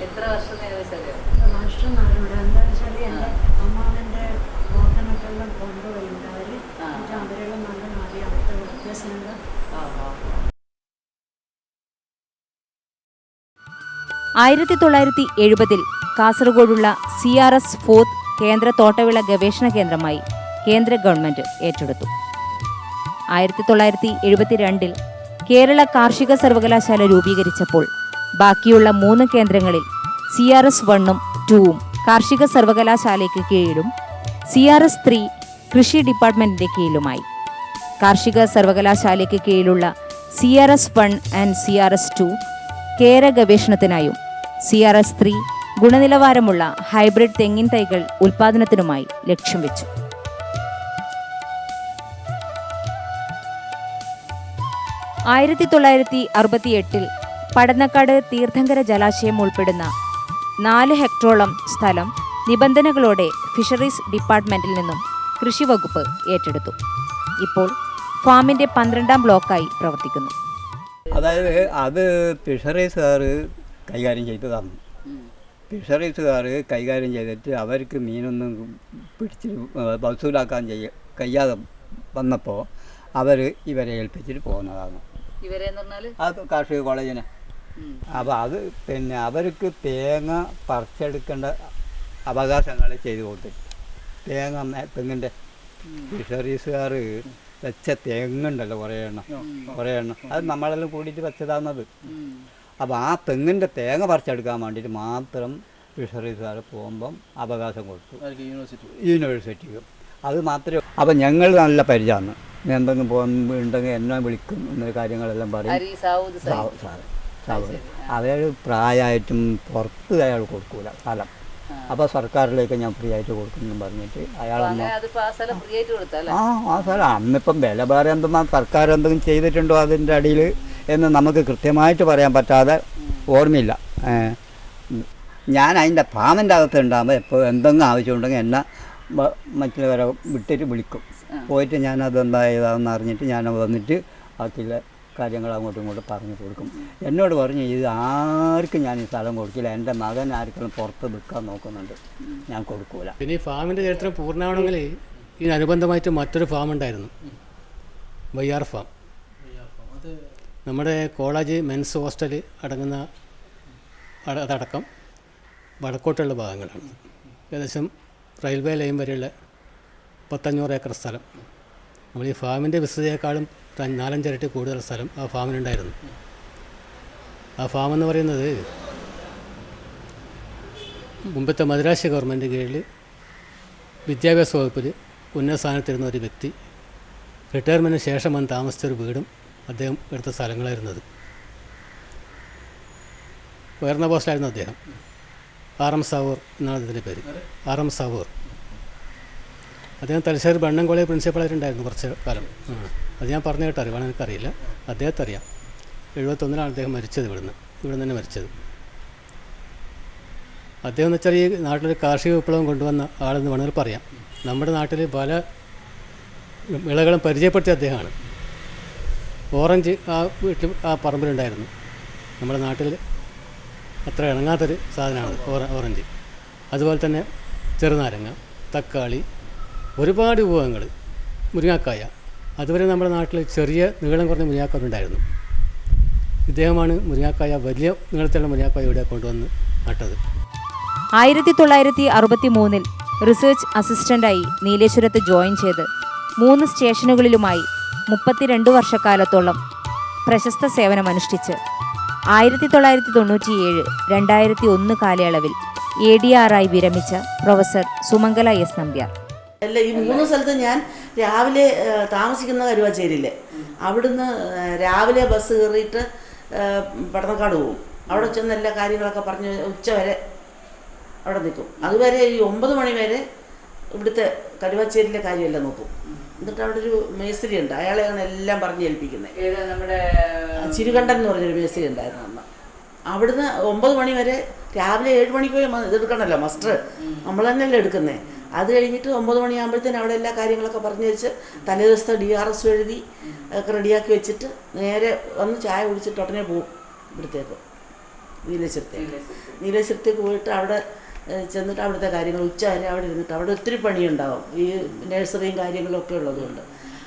എത്ര വർഷം ഏകദേശം? വർഷം നാളുണ്ട്. എന്താ വെച്ചാൽ എൻ്റെ അമ്മാവൻ്റെ ഓർഗനൊക്കെല്ലാം കൊണ്ടുപോയിട്ടുണ്ട് അവർ. അവരെല്ലാം നല്ല അറിയാം അവിടുത്തെ വ്യത്യാസങ്ങൾ. 1970 കാസർഗോഡുള്ള CRS ഫോർത്ത് കേന്ദ്ര തോട്ടവിള ഗവേഷണ കേന്ദ്രമായി കേന്ദ്ര ഗവൺമെൻറ് ഏറ്റെടുത്തു. 1972 കേരള കാർഷിക സർവകലാശാല രൂപീകരിച്ചപ്പോൾ ബാക്കിയുള്ള 3 കേന്ദ്രങ്ങളിൽ CRS 1ഉം 2ഉം കാർഷിക സർവകലാശാലയ്ക്ക് കീഴിലും CRS 3 കൃഷി ഡിപ്പാർട്ട്മെൻറ്റിൻ്റെ കീഴിലുമായി. കാർഷിക സർവകലാശാലയ്ക്ക് കീഴിലുള്ള CRS 1 ആൻഡ് CRS 2 കേര ഗവേഷണത്തിനായും CRS 3 ഗുണനിലവാരമുള്ള ഹൈബ്രിഡ് തെങ്ങിൻ തൈകൾ ഉൽപ്പാദനത്തിനുമായി ലക്ഷ്യം വെച്ചു. 1968 പടന്നക്കാട് തീർത്ഥങ്കര ജലാശയം ഉൾപ്പെടുന്ന 4 ഹെക്ടറോളം സ്ഥലം നിബന്ധനകളോടെ ഫിഷറീസ് ഡിപ്പാർട്ട്മെൻറ്റിൽ നിന്നും കൃഷി വകുപ്പ് ഏറ്റെടുത്തു. ഇപ്പോൾ ഫാമിൻ്റെ 12ാം ബ്ലോക്കായി പ്രവർത്തിക്കുന്നു. അതായത് അത് ഫിഷറീസുകാർ കൈകാര്യം ചെയ്തതാണ്. ഫിഷറീസുകാർ കൈകാര്യം ചെയ്തിട്ട് അവർക്ക് മീനൊന്നും പിടിച്ച് വസൂലാക്കാൻ കഴിയാതെ വന്നപ്പോൾ അവർ ഇവരെ ഏൽപ്പിച്ചിട്ട് പോകുന്നതാണ്. അത് കാർഷിക കോളേജിന്. അപ്പോൾ അത് പിന്നെ അവർക്ക് തേങ്ങ പറിച്ചെടുക്കേണ്ട അവകാശങ്ങൾ ചെയ്തു കൊടുത്തിട്ട് തെങ്ങിൻ്റെ ഫിഷറീസുകാർ വെച്ച തെങ്ങുണ്ടല്ലോ കുറേ എണ്ണം അത് നമ്മളെല്ലാം കൂടിയിട്ട് വെച്ചതാണത്. അപ്പോൾ ആ തെങ്ങിൻ്റെ തേങ്ങ പറിച്ചെടുക്കാൻ വേണ്ടിയിട്ട് മാത്രം ഫിഷറീസുകാർ പോകുമ്പം അവകാശം കൊടുത്തു യൂണിവേഴ്സിറ്റിക്ക്. അത് മാത്രമേ. അപ്പോൾ ഞങ്ങൾ നല്ല പരിചയമാണ്. എന്തെങ്കിലും പോകുന്നുണ്ടെങ്കിൽ എന്നെ വിളിക്കും എന്നൊരു കാര്യങ്ങളെല്ലാം പറയും. സാറ് അതായത് പ്രായമായിട്ടും പുറത്ത് അയാൾ കൊടുക്കൂല സ്ഥലം. അപ്പോൾ സർക്കാരിലേക്ക് ഞാൻ ഫ്രീ ആയിട്ട് കൊടുക്കുന്നു പറഞ്ഞിട്ട് അയാളൊന്നും ആ സ്ഥലം അന്നിപ്പം വില വേറെ എന്തെങ്കിലും സർക്കാർ എന്തെങ്കിലും ചെയ്തിട്ടുണ്ടോ അതിൻ്റെ അടിയിൽ എന്ന് നമുക്ക് കൃത്യമായിട്ട് പറയാൻ പറ്റാതെ ഓർമ്മയില്ല. ഞാൻ അതിൻ്റെ ഫാമിൻ്റെ അകത്ത് ഉണ്ടാകുമ്പോൾ എപ്പോൾ എന്തെങ്കിലും ആവശ്യമുണ്ടെങ്കിൽ എന്നെ മറ്റുള്ളവരെ വിട്ടിട്ട് വിളിക്കും. പോയിട്ട് ഞാനത് എന്താ ഏതാണെന്ന് അറിഞ്ഞിട്ട് ഞാൻ വന്നിട്ട് ബാക്കിയുള്ള കാര്യങ്ങൾ അങ്ങോട്ടും ഇങ്ങോട്ടും പറഞ്ഞു കൊടുക്കും. എന്നോട് പറഞ്ഞു ഇത് ആർക്കും ഞാൻ ഈ സ്ഥലം കൊടുക്കില്ല, എൻ്റെ മകൻ ആർക്കെങ്കിലും പുറത്ത് വിൽക്കാൻ നോക്കുന്നുണ്ട്, ഞാൻ കൊടുക്കൂല. പിന്നെ ഈ ഫാമിൻ്റെ ചരിത്രം പൂർണ്ണമാണെങ്കിൽ ഇതിനനുബന്ധമായിട്ട് മറ്റൊരു ഫാം ഉണ്ടായിരുന്നു, വയ്യാർ ഫാം. നമ്മുടെ കോളേജ് മെൻസ് ഹോസ്റ്റൽ അടങ്ങുന്ന അതടക്കം വടക്കോട്ടുള്ള ഭാഗങ്ങളാണ്. ഏകദേശം റെയിൽവേ ലൈൻ വരെയുള്ള 500 ഏക്കർ സ്ഥലം. നമ്മൾ ഈ ഫാമിൻ്റെ വിസ്തൃതിയേക്കാളും 4-5 ഇരട്ടി കൂടുതൽ സ്ഥലം ആ ഫാമിനുണ്ടായിരുന്നു. ആ ഫാം എന്ന് പറയുന്നത് മുമ്പത്തെ മദ്രാസ് ഗവൺമെൻറ് കീഴിൽ വിദ്യാഭ്യാസ വകുപ്പിൽ ഉന്നത സ്ഥാനത്തിരുന്ന ഒരു വ്യക്തി റിട്ടയർമെൻറ്റിന് ശേഷം വന്ന് താമസിച്ചൊരു വീടും അദ്ദേഹം എടുത്ത സ്ഥലങ്ങളായിരുന്നത്. ഉയർന്ന പോസ്റ്റിലായിരുന്നു അദ്ദേഹം. RM സാവൂർ എന്നാണ് ഇതിൻ്റെ പേര്, RM സാവൂർ. അദ്ദേഹം തലശ്ശേരി ബണ്ണൻ കോളേജ് പ്രിൻസിപ്പളായിട്ടുണ്ടായിരുന്നു കുറച്ച് കാലം. അത് ഞാൻ പറഞ്ഞു കേട്ടോ, അറിവാണ് എനിക്കറിയില്ല. അദ്ദേഹത്തെ അറിയാം. 71 അദ്ദേഹം മരിച്ചത് ഇവിടെ തന്നെ മരിച്ചത്. അദ്ദേഹം എന്ന് വെച്ചാൽ ഈ നാട്ടിലൊരു കാർഷിക വിപ്ലവം കൊണ്ടുവന്ന ആളെന്ന് വേണമെങ്കിൽ പറയാം. നമ്മുടെ നാട്ടിൽ പല വിളകളും പരിചയപ്പെടുത്തിയ അദ്ദേഹമാണ്. ഓറഞ്ച് ആ വീട്ടിൽ ആ പറമ്പിലുണ്ടായിരുന്നു. നമ്മുടെ നാട്ടിൽ അത്ര ഇണങ്ങാത്തൊരു സാധനമാണ് ഓറഞ്ച്. അതുപോലെ തന്നെ ചെറുനാരങ്ങ, തക്കാളി, ഒരുപാട് വിഭവങ്ങൾ, മുരിങ്ങാക്കായ. അതുവരെ നമ്മുടെ നാട്ടിൽ ചെറിയ നീളം കുറഞ്ഞ മുരിങ്ങാക്കായ ഉണ്ടായിരുന്നു. ഇദ്ദേഹമാണ് മുരിങ്ങാക്കായ, വലിയ നീളത്തിലുള്ള മുരിങ്ങാക്കായ ഇവിടെ കൊണ്ടുവന്ന് നട്ടത്. 1963 റിസർച്ച് അസിസ്റ്റൻ്റായി നീലേശ്വരത്ത് ജോയിൻ ചെയ്ത് 3 സ്റ്റേഷനുകളിലുമായി 32 വർഷക്കാലത്തോളം പ്രശസ്ത സേവനമനുഷ്ഠിച്ച് 1997-2001 കാലയളവിൽ ADR-ആയി വിരമിച്ച പ്രൊഫസർ സുമംഗല S. നമ്പ്യാർ. അല്ല, ഈ 3 സ്ഥലത്ത് ഞാൻ രാവിലെ താമസിക്കുന്ന കരുവാച്ചേരിയിൽ, അവിടുന്ന് രാവിലെ ബസ് കയറിയിട്ട് പടന്നക്കാട് പോകും. അവിടെ ചെന്ന് എല്ലാ കാര്യങ്ങളൊക്കെ പറഞ്ഞ് ഉച്ച വരെ അവിടെ നിൽക്കും. അതുവരെ ഈ 9 മണി വരെ ഇവിടുത്തെ കരുവാച്ചേരിയിലെ കാര്യമെല്ലാം നോക്കും. എന്നിട്ട് അവിടെ ഒരു മേസ്ത്രി ഉണ്ട്, അയാളെയാണ് എല്ലാം പറഞ്ഞ് ഏൽപ്പിക്കുന്നത്. ചിരുകണ്ഠൻ എന്ന് പറഞ്ഞൊരു മേസ്ത്രി ഉണ്ടായിരുന്നു അന്ന്. അവിടുന്ന് 9 മണി വരെ, രാവിലെ 7 മണിക്ക് പോയി ഇതെടുക്കണമല്ലോ, മസ്റ്റർ നമ്മൾ തന്നെയല്ലേ എടുക്കുന്നത്. അത് കഴിഞ്ഞിട്ട് 9 മണിയാകുമ്പോഴത്തേനും അവിടെ എല്ലാ കാര്യങ്ങളൊക്കെ പറഞ്ഞു വെച്ച് തലേദിവസത്തെ DRS എഴുതി ഒക്കെ റെഡിയാക്കി വെച്ചിട്ട് നേരെ വന്ന് ചായ കുടിച്ചിട്ട് ഉടനെ പോകും ഇവിടത്തേക്ക്. നീലേശ്വരത്തേക്ക് പോയിട്ട് അവിടെ ചെന്നിട്ട് അവിടുത്തെ കാര്യങ്ങൾ ഉച്ച വരെ അവിടെ ഇരുന്നിട്ട് അവിടെ ഒത്തിരി പണിയുണ്ടാവും ഈ നഴ്സറിയും കാര്യങ്ങളൊക്കെ ഉള്ളതുകൊണ്ട്.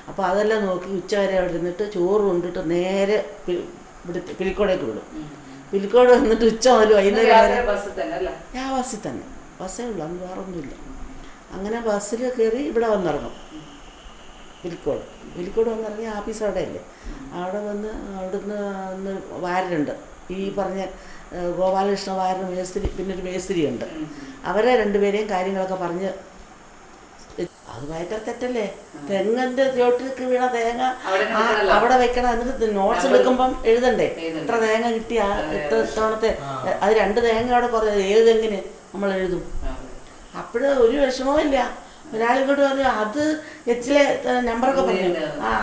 അപ്പോൾ അതെല്ലാം നോക്കി ഉച്ച വരെ അവിടെ ഇരുന്നിട്ട് ചോറ് കൊണ്ടിട്ട് നേരെ പിലിക്കോടേക്ക് വിടും. പിലിക്കോട് വന്നിട്ട് ഉച്ച മുതൽ വൈകുന്നേരം വരെ ബസ്സിൽ തന്നെ, ബസ്സേ ഉള്ളൂ, അന്ന് വേറൊന്നുമില്ല. അങ്ങനെ ബസ്സിൽ കയറി ഇവിടെ വന്നിറങ്ങും. പിലിക്കോട് വന്നിറങ്ങി ആഫീസ് അവിടെ അല്ലേ, അവിടെ വന്ന് അവിടുന്ന് വാരരുണ്ട്, ഈ പറഞ്ഞ ഗോപാലകൃഷ്ണ വാരൻ മേസ്തിരി, പിന്നെ ഒരു മേസ്തിരി ഉണ്ട്. അവരെ രണ്ടുപേരെയും കാര്യങ്ങളൊക്കെ പറഞ്ഞ്, അത് ഭയങ്കര തെറ്റല്ലേ, തെങ്ങിൻ്റെ ചോട്ടിലേക്ക് വീണ തേങ്ങ അവിടെ വെക്കണം. എന്നിട്ട് നോട്ട്സ് എടുക്കുമ്പം എഴുതണ്ടേ ഇത്ര തേങ്ങ കിട്ടിയ ഇത്തവണത്തെ, അത് 2 തേങ്ങ അവിടെ കുറേ, ഏത് തെങ്ങിന് നമ്മൾ എഴുതും. അപ്പോഴും ഒരു വിഷമവും ഇല്ല. ഒരാളിങ്ങോട്ട് പറഞ്ഞു അത് എച്ചിലെ നമ്പറൊക്കെ പറഞ്ഞു,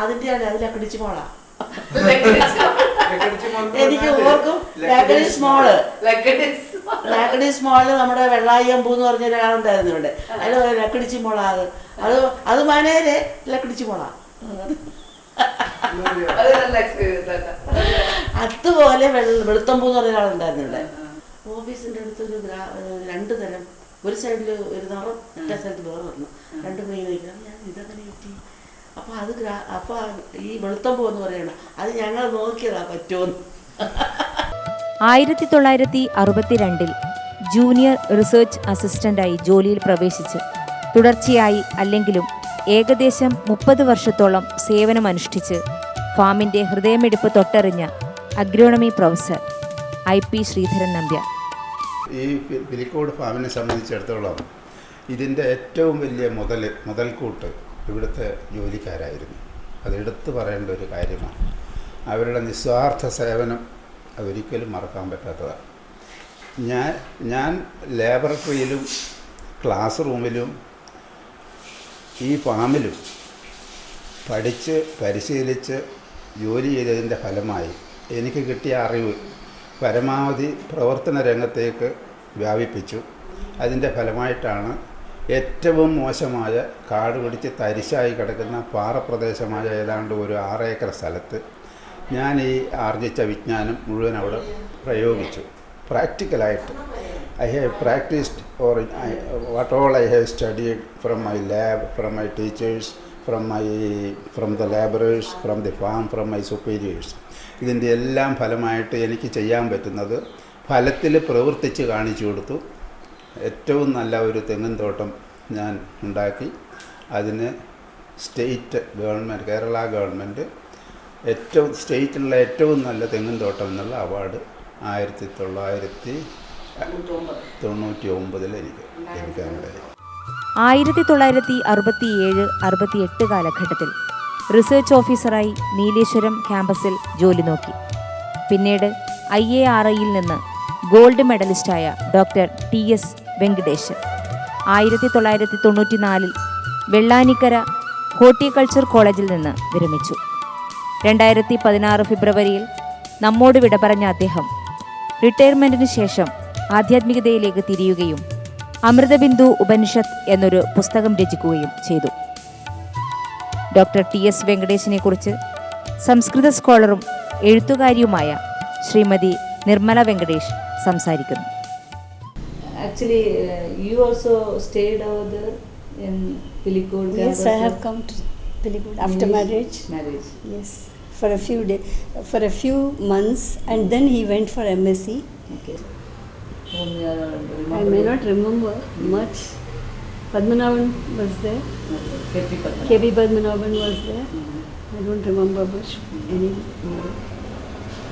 അതിൻ്റെയാണ് അതിലെ പിടിച്ചു മോളാ. എനിക്ക് ഓർക്കും ലാക്കഡി സ്മോള് നമ്മുടെ വെള്ളായമ്പൂ എന്ന് പറഞ്ഞ ഒരാളുണ്ടായിരുന്നു ഇവിടെ, അതിൽ ലക്കടിച്ചി മോള, അത് മാനേരെ ലക്കടിച്ചി മോള. അതുപോലെ വെളുത്തമ്പൂ എന്ന് പറഞ്ഞ ഒരാളുണ്ടായിരുന്നു ഇവിടെ. ഓഫീസിൻ്റെ അടുത്തൊരു 2 തരം, ഒരു സൈഡിൽ ഒരു നിറം, മറ്റേ സൈഡിൽ വേറെ പറഞ്ഞു, 2 കൈ വയ്ക്കണം. ഞാൻ ഇതങ്ങനെ കിട്ടി. അപ്പോൾ അത് അപ്പോൾ ഈ വെളുത്തമ്പൂ എന്ന് പറയണം, അത് ഞങ്ങൾ നോക്കിയതാ പറ്റുമെന്ന്. 1962 ജൂനിയർ റിസർച്ച് അസിസ്റ്റന്റായി ജോലിയിൽ പ്രവേശിച്ച് തുടർച്ചയായി അല്ലെങ്കിലും ഏകദേശം 30 വർഷത്തോളം സേവനമനുഷ്ഠിച്ച് ഫാമിൻ്റെ ഹൃദയമിടിപ്പ് തൊട്ടറിഞ്ഞ agronomy professor IP Sreedharan Nambiar. ഈ പിലിക്കോട് ഫാമിനെ സംബന്ധിച്ചിടത്തോളം ഇതിൻ്റെ ഏറ്റവും വലിയ മുതൽക്കൂട്ട് ഇവിടുത്തെ ജോലിക്കാരായിരുന്നു. അതെടുത്തു പറയേണ്ട ഒരു കാര്യമാണ്. അവരുടെ നിസ്വാർത്ഥ സേവനം അതൊരിക്കലും മറക്കാൻ പറ്റാത്തതാണ്. ഞാൻ ലാബറട്ടറിയിലും ക്ലാസ് റൂമിലും ഈ ഫാമിലും പഠിച്ച് പരിശീലിച്ച് ജോലി ചെയ്തതിൻ്റെ ഫലമായി എനിക്ക് കിട്ടിയ അറിവ് പരമാവധി പ്രവർത്തന രംഗത്തേക്ക് വ്യാപിപ്പിച്ചു. അതിൻ്റെ ഫലമായിട്ടാണ് ഏറ്റവും മോശമായ കാട് പിടിച്ച് തരിശായി കിടക്കുന്ന പാറപ്രദേശമായ ഏതാണ്ട് ഒരു 6 ഏക്കർ സ്ഥലത്ത് ഞാൻ ഈ ആർജിച്ച വിജ്ഞാനം മുഴുവൻ അവിടെ പ്രയോഗിച്ചു. പ്രാക്ടിക്കലായിട്ട് I have practised or what all I have studied from my lab, from my teachers, from the labourers, from the farm, from my superiors. ഇതിൻ്റെ എല്ലാം ഫലമായിട്ട് എനിക്ക് ചെയ്യാൻ പറ്റുന്നത് ഫലത്തിൽ പ്രവർത്തിച്ച് കാണിച്ചു കൊടുത്തു. ഏറ്റവും നല്ല ഒരു തെങ്ങിൻ തോട്ടം ഞാൻ ഉണ്ടാക്കി. അതിന് സ്റ്റേറ്റ് ഗവൺമെൻറ്, കേരള ഗവൺമെൻറ് സ്റ്റേറ്റിലുള്ള ഏറ്റവും നല്ല തെങ്ങിൻ തോട്ടം എന്നുള്ള അവാർഡ് 1999 എനിക്ക് ലഭിക്കാനുണ്ടായി. 1967-68 കാലഘട്ടത്തിൽ റിസർച്ച് ഓഫീസറായി നീലേശ്വരം ക്യാമ്പസിൽ ജോലി നോക്കി. പിന്നീട് IARIയിൽ നിന്ന് ഗോൾഡ് മെഡലിസ്റ്റായ doctor TS Venkatesan 1994 Vellanikkara horticulture കോളേജിൽ നിന്ന് വിരമിച്ചു. 2016 ഫെബ്രുവരിയിൽ നമ്മോട് വിട പറഞ്ഞ അദ്ദേഹം റിട്ടയർമെൻറ്റിന് ശേഷം ആധ്യാത്മികതയിലേക്ക് തിരിയുകയും അമൃതബിന്ദു ഉപനിഷത്ത് എന്നൊരു പുസ്തകം രചിക്കുകയും ചെയ്തു. ഡോക്ടർ TS വെങ്കടേശനെ കുറിച്ച് സംസ്കൃത സ്കോളറും എഴുത്തുകാരിയുമായ ശ്രീമതി നിർമ്മല വെങ്കടേഷ് സംസാരിക്കുന്നു. Actually, you also stayed over there in Pilikod. Yes, I have come to Pilikod after marriage. Yes, for a few days, for a few months, and then he went for MSc. Okay. I may not remember much. Padmanabhan was there. KP Padmanabhan was there. I don't remember much anymore.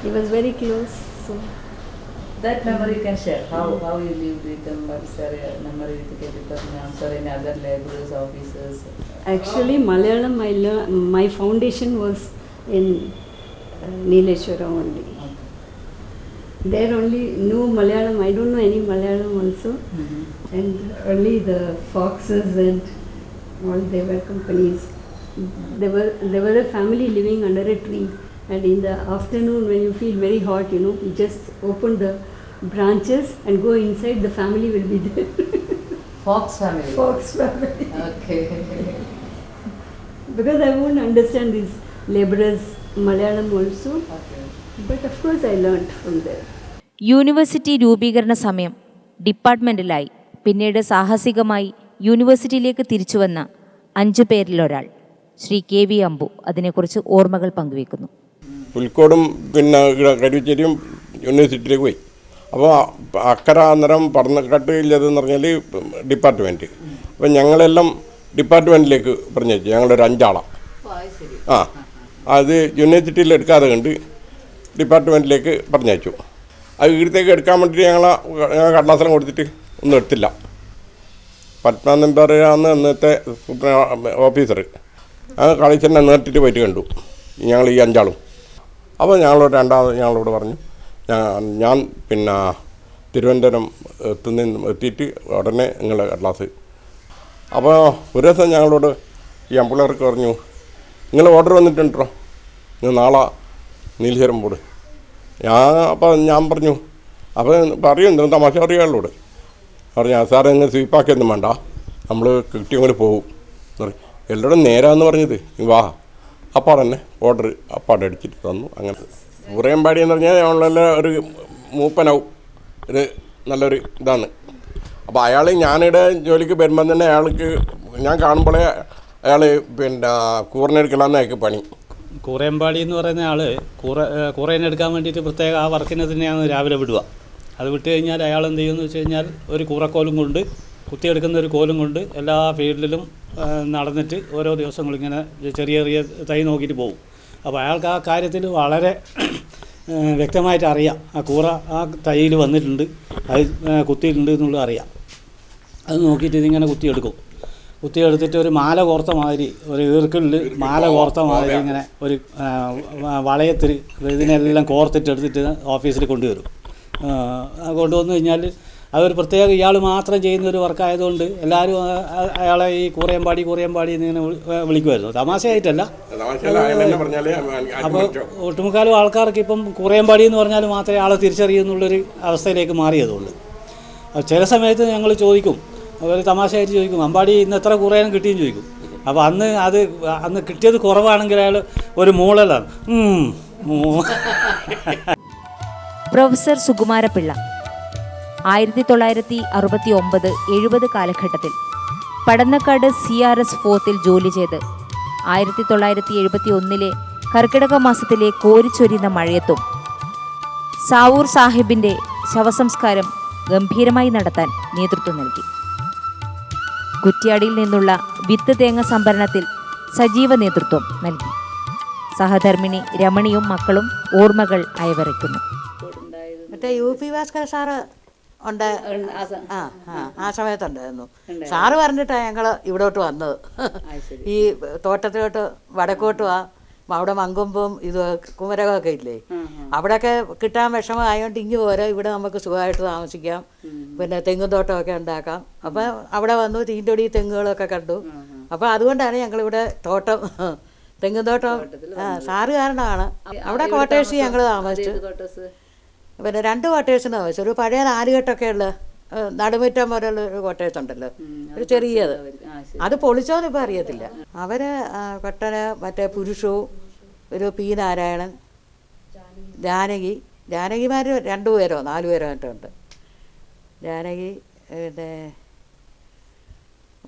He was very close. So That memory you can share. How you lived with them? What is your memory with KP Padmanabhan or any other laborers, officers? actually, Malayalam, my foundation was in Neeleshwara only. There only knew Malayalam. I don't know any Malayalam also. And only the foxes and all, they were companies. There were a family living under a tree, and in the afternoon when you feel very hot, you just open the branches and go inside, the family will be there. Fox family. Fox family. Okay. Because I won't understand these laborers Malayalam also. Okay. But of course I learnt from there. University രൂപീകരണ സമയം ഡിപ്പാർട്ട്മെൻറ്റിലായി പിന്നീട് സാഹസികമായി യൂണിവേഴ്സിറ്റിയിലേക്ക് തിരിച്ചുവന്ന 5 പേരിലൊരാൾ Shri K V അമ്പു അതിനെക്കുറിച്ച് ഓർമ്മകൾ പങ്കുവെക്കുന്നു. പുൽക്കോടും പിന്നെ കരുവച്ചേരിയും യൂണിവേഴ്സിറ്റിയിലേക്ക് പോയി. അപ്പോൾ അക്കര അന്നേരം പഠനക്കാട്ട് ഇല്ലതെന്ന് പറഞ്ഞാൽ ഡിപ്പാർട്ട്മെൻറ്റ്. അപ്പോൾ ഞങ്ങളെല്ലാം ഡിപ്പാർട്ട്മെൻറ്റിലേക്ക് പറഞ്ഞയച്ചു. ഞങ്ങളൊരു 5 ആളാണ്. അത് യൂണിവേഴ്സിറ്റിയിൽ എടുക്കാതെ കണ്ട് ഡിപ്പാർട്ട്മെൻറ്റിലേക്ക് പറഞ്ഞയച്ചു. അത് ഇവിടത്തേക്ക് എടുക്കാൻ വേണ്ടിയിട്ട് ഞങ്ങൾ കടലാസനം കൊടുത്തിട്ട് ഒന്നും എടുത്തില്ല. പത്മനാഭൻ അന്നത്തെ ഓഫീസർ കളിച്ചെന്നെ നേരിട്ടിട്ട് പോയിട്ട് കണ്ടു ഞങ്ങൾ ഈ 5 ആളും. അപ്പോൾ ഞങ്ങളോട് ഞങ്ങളോട് പറഞ്ഞു ഞാൻ പിന്നെ തിരുവനന്തപുരം എത്തിയിട്ട് ഉടനെ നിങ്ങളെ കടലാസ്. അപ്പോൾ ഒരു ദിവസം ഞങ്ങളോട് ഈ അമ്പിളർക്ക് പറഞ്ഞു, നിങ്ങൾ ഓർഡർ വന്നിട്ടുണ്ടോ, നിങ്ങൾ നാളെ നീലശ്വരം പോട്. ഞാൻ പറഞ്ഞു, അപ്പോൾ പറയും എന്തെങ്കിലും തമാശ അറിയാളോട് പറഞ്ഞു, സാറേ നിങ്ങൾ സ്വീപ്പാക്കിയൊന്നും വേണ്ട, നമ്മൾ കിട്ടിയങ്ങനെ പോകും എന്ന് പറയും. എല്ലാവരും നേരാന്ന് പറഞ്ഞത് വാ. അപ്പോൾ തന്നെ ഓർഡർ അപ്പാടെ അടിച്ചിട്ട് തന്നു. അങ്ങനെ കുറേമ്പാടി എന്ന് പറഞ്ഞാൽ നമ്മളെല്ലാം ഒരു മൂപ്പനാവും, ഒരു നല്ലൊരു ഇതാണ്. അപ്പോൾ അയാൾ ഞാനിവിടെ ജോലിക്ക് വരുമ്പം തന്നെ അയാൾക്ക് ഞാൻ കാണുമ്പോഴേ അയാൾ പിന്നെ കൂറിനെടുക്കലാന്ന് അയാൾക്ക് പണി. കൂറേമ്പാടി എന്ന് പറയുന്ന ആൾ കൂറേനെടുക്കാൻ വേണ്ടിയിട്ട് പ്രത്യേക ആ വർക്കിനെ തന്നെയാണ് രാവിലെ വിടുക. അത് വിട്ട് കഴിഞ്ഞാൽ അയാൾ എന്ത് ചെയ്യുമെന്ന് വെച്ച് കഴിഞ്ഞാൽ ഒരു കൂറക്കോലും കൊണ്ട് കുത്തിയെടുക്കുന്ന ഒരു കോലും കൊണ്ട് എല്ലാ ഫീൽഡിലും നടന്നിട്ട് ഓരോ ദിവസങ്ങളിങ്ങനെ ചെറിയ ചെറിയ തൈ നോക്കിയിട്ട് പോകും. അപ്പോൾ അയാൾക്ക് ആ കാര്യത്തിൽ വളരെ വ്യക്തമായിട്ട് അറിയാം, ആ കൂറ ആ തൈയിൽ വന്നിട്ടുണ്ട്, അത് കുത്തിയിട്ടുണ്ട് എന്നുള്ളത് അറിയാം. അത് നോക്കിയിട്ട് ഇതിങ്ങനെ കുത്തിയെടുത്തിട്ട് ഒരു മാല കോർത്ത മാതിരി, ഒരു ഈർക്കിളിൽ മാല കോർത്ത മാതിരി ഇങ്ങനെ ഒരു വളയത്തിൽ ഇതിനെല്ലാം കോർത്തിട്ടെടുത്തിട്ട് ഓഫീസിൽ കൊണ്ടുവരും. കൊണ്ടുവന്നു കഴിഞ്ഞാൽ അതൊരു പ്രത്യേക ഇയാൾ മാത്രം ചെയ്യുന്ന ഒരു വർക്കായതുകൊണ്ട് എല്ലാവരും അയാളെ ഈ കൂറയമ്പാടി എന്നിങ്ങനെ വിളിക്കുമായിരുന്നു. തമാശയായിട്ടല്ല. അപ്പോൾ ഒട്ടുമുക്കാലും ആൾക്കാർക്ക് ഇപ്പം കൂറയമ്പാടി എന്ന് പറഞ്ഞാൽ മാത്രമേ ആളെ തിരിച്ചറിയുന്നുള്ളൊരു അവസ്ഥയിലേക്ക് മാറിയതുകൊണ്ട് ചില സമയത്ത് ഞങ്ങൾ ചോദിക്കും, ഒരു തമാശയായിട്ട് ചോദിക്കും, അമ്പാടി ഇന്ന് എത്ര കൂറേനും കിട്ടിയെന്ന് ചോദിക്കും. അപ്പോൾ അന്ന് കിട്ടിയത് കുറവാണെങ്കിൽ അയാൾ ഒരു മൂളലാണ്. പ്രൊഫസർ സുകുമാരപിള്ള 1969-70 കാലഘട്ടത്തിൽ പടന്നക്കാട് CRS ഫോർത്തിൽ ജോലി ചെയ്ത് 1971 കർക്കിടക മാസത്തിലെ കോരിച്ചൊരിയുന്ന മഴയത്തും സാവൂർ സാഹിബിൻ്റെ ശവസംസ്കാരം ഗംഭീരമായി നടത്താൻ നേതൃത്വം നൽകി. കുറ്റ്യാടിയിൽ നിന്നുള്ള വിത്ത് തേങ്ങ സംഭരണത്തിൽ സജീവ നേതൃത്വം നൽകി. സഹധർമ്മിണി രമണിയും മക്കളും ഓർമ്മകൾ അയവിറക്കുന്നു. മറ്റേ UP ഭാസ്കര സാറ് ഉണ്ട്, ആ സമയത്തുണ്ടായിരുന്നു. സാറ് പറഞ്ഞിട്ടാണ് ഞങ്ങൾ ഇവിടോട്ട് വന്നത്. ഈ തോട്ടത്തിലോട്ട് വടക്കോട്ട് അവിടെ മങ്കൊമ്പും ഇത് കുമരകമൊക്കെ ഇല്ലേ, അവിടെയൊക്കെ കിട്ടാൻ വിഷമമായതുകൊണ്ട് ഇങ്ങ് പോരാ, ഇവിടെ നമുക്ക് സുഖമായിട്ട് താമസിക്കാം, പിന്നെ തെങ്ങും തോട്ടമൊക്കെ ഉണ്ടാക്കാം. അപ്പം അവിടെ വന്നു തീൻ്റൊടി തെങ്ങുകളൊക്കെ കണ്ടു. അപ്പം അതുകൊണ്ടാണ് ഞങ്ങളിവിടെ തോട്ടം തെങ്ങും തോട്ടം സാറ് കാരണമാണ്. അവിടെ ക്വാർട്ടേഴ്സ് ഞങ്ങൾ താമസിച്ചു. പിന്നെ 2 ക്വാർട്ടേഴ്സിന് താമസിച്ചു. ഒരു പഴയ 4 കെട്ടൊക്കെ ഉള്ള നടുമുറ്റം പോലുള്ള ഒരു ക്വാർട്ടേഴ്സ് ഉണ്ടല്ലോ, ഒരു ചെറിയത്, അത് പൊളിച്ചോന്ന് ഇപ്പം അറിയത്തില്ല. അവർ പെട്ടെന്ന് മറ്റേ പുരുഷു, ഒരു P നാരായണൻ, ജാനകിമാർ 2 പേരോ 4 പേരോ മറ്റുണ്ട്. ജാനകി,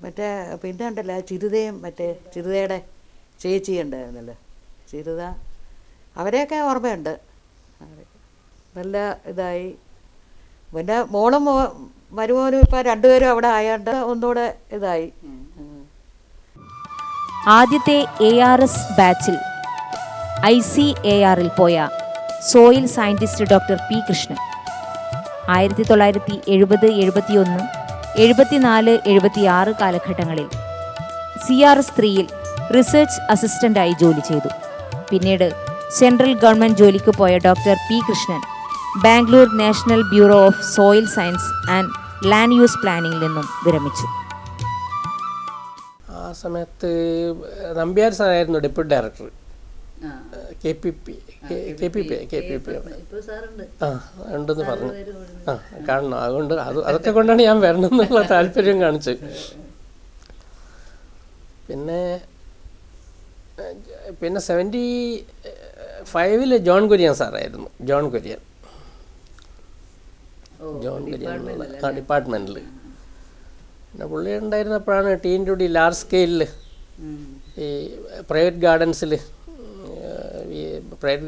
പിന്നെ പിന്നെ ഉണ്ടല്ലോ ചിരുതയും, മറ്റേ ചിരുതയുടെ ചേച്ചി ഉണ്ടായിരുന്നല്ലോ ചിരുത, അവരെയൊക്കെ ഓർമ്മയുണ്ട്. നല്ല ഇതായി. പിന്നെ മോളും മരുമോനും ഇപ്പം 2 പേരും അവിടെ ആയതുകൊണ്ട് ഒന്നുകൂടെ ഇതായി. ആദ്യത്തെ ARS ബാച്ചിൽ ICARൽ പോയ soil scientist doctor P Krishnan 1970, 71, 74, 76 കാലഘട്ടങ്ങളിൽ CRS 3ൽ റിസർച്ച് അസിസ്റ്റൻ്റായി ജോലി ചെയ്തു. പിന്നീട് സെൻട്രൽ ഗവൺമെൻറ് ജോലിക്ക് പോയ doctor P Krishnan Bangalore national bureau of soil science and land use പ്ലാനിങ്ങിൽ നിന്നും വിരമിച്ചു. ആ സമയത്ത് നമ്പ്യാർ സാറായിരുന്നു ഡെപ്യൂട്ടി ഡയറക്ടർ KPP ഉണ്ടെന്ന് പറഞ്ഞു. കാണണം. അതുകൊണ്ട് അതൊക്കെ കൊണ്ടാണ് ഞാൻ വരണം എന്നുള്ള താല്പര്യം കാണിച്ചത്. പിന്നെ 75 ജോൺ കുര്യൻ സാറായിരുന്നു. ജോൺ കുര്യൻ ജോൺ കുര്യൻ എന്നുള്ള ഡിപ്പാർട്ട്മെൻറ്റിൽ. പിന്നെ പുള്ളി ഉണ്ടായിരുന്നപ്പോഴാണ് ടീൻ്റെ ലാർജ് സ്കെയിലിൽ ഈ പ്രൈവറ്റ്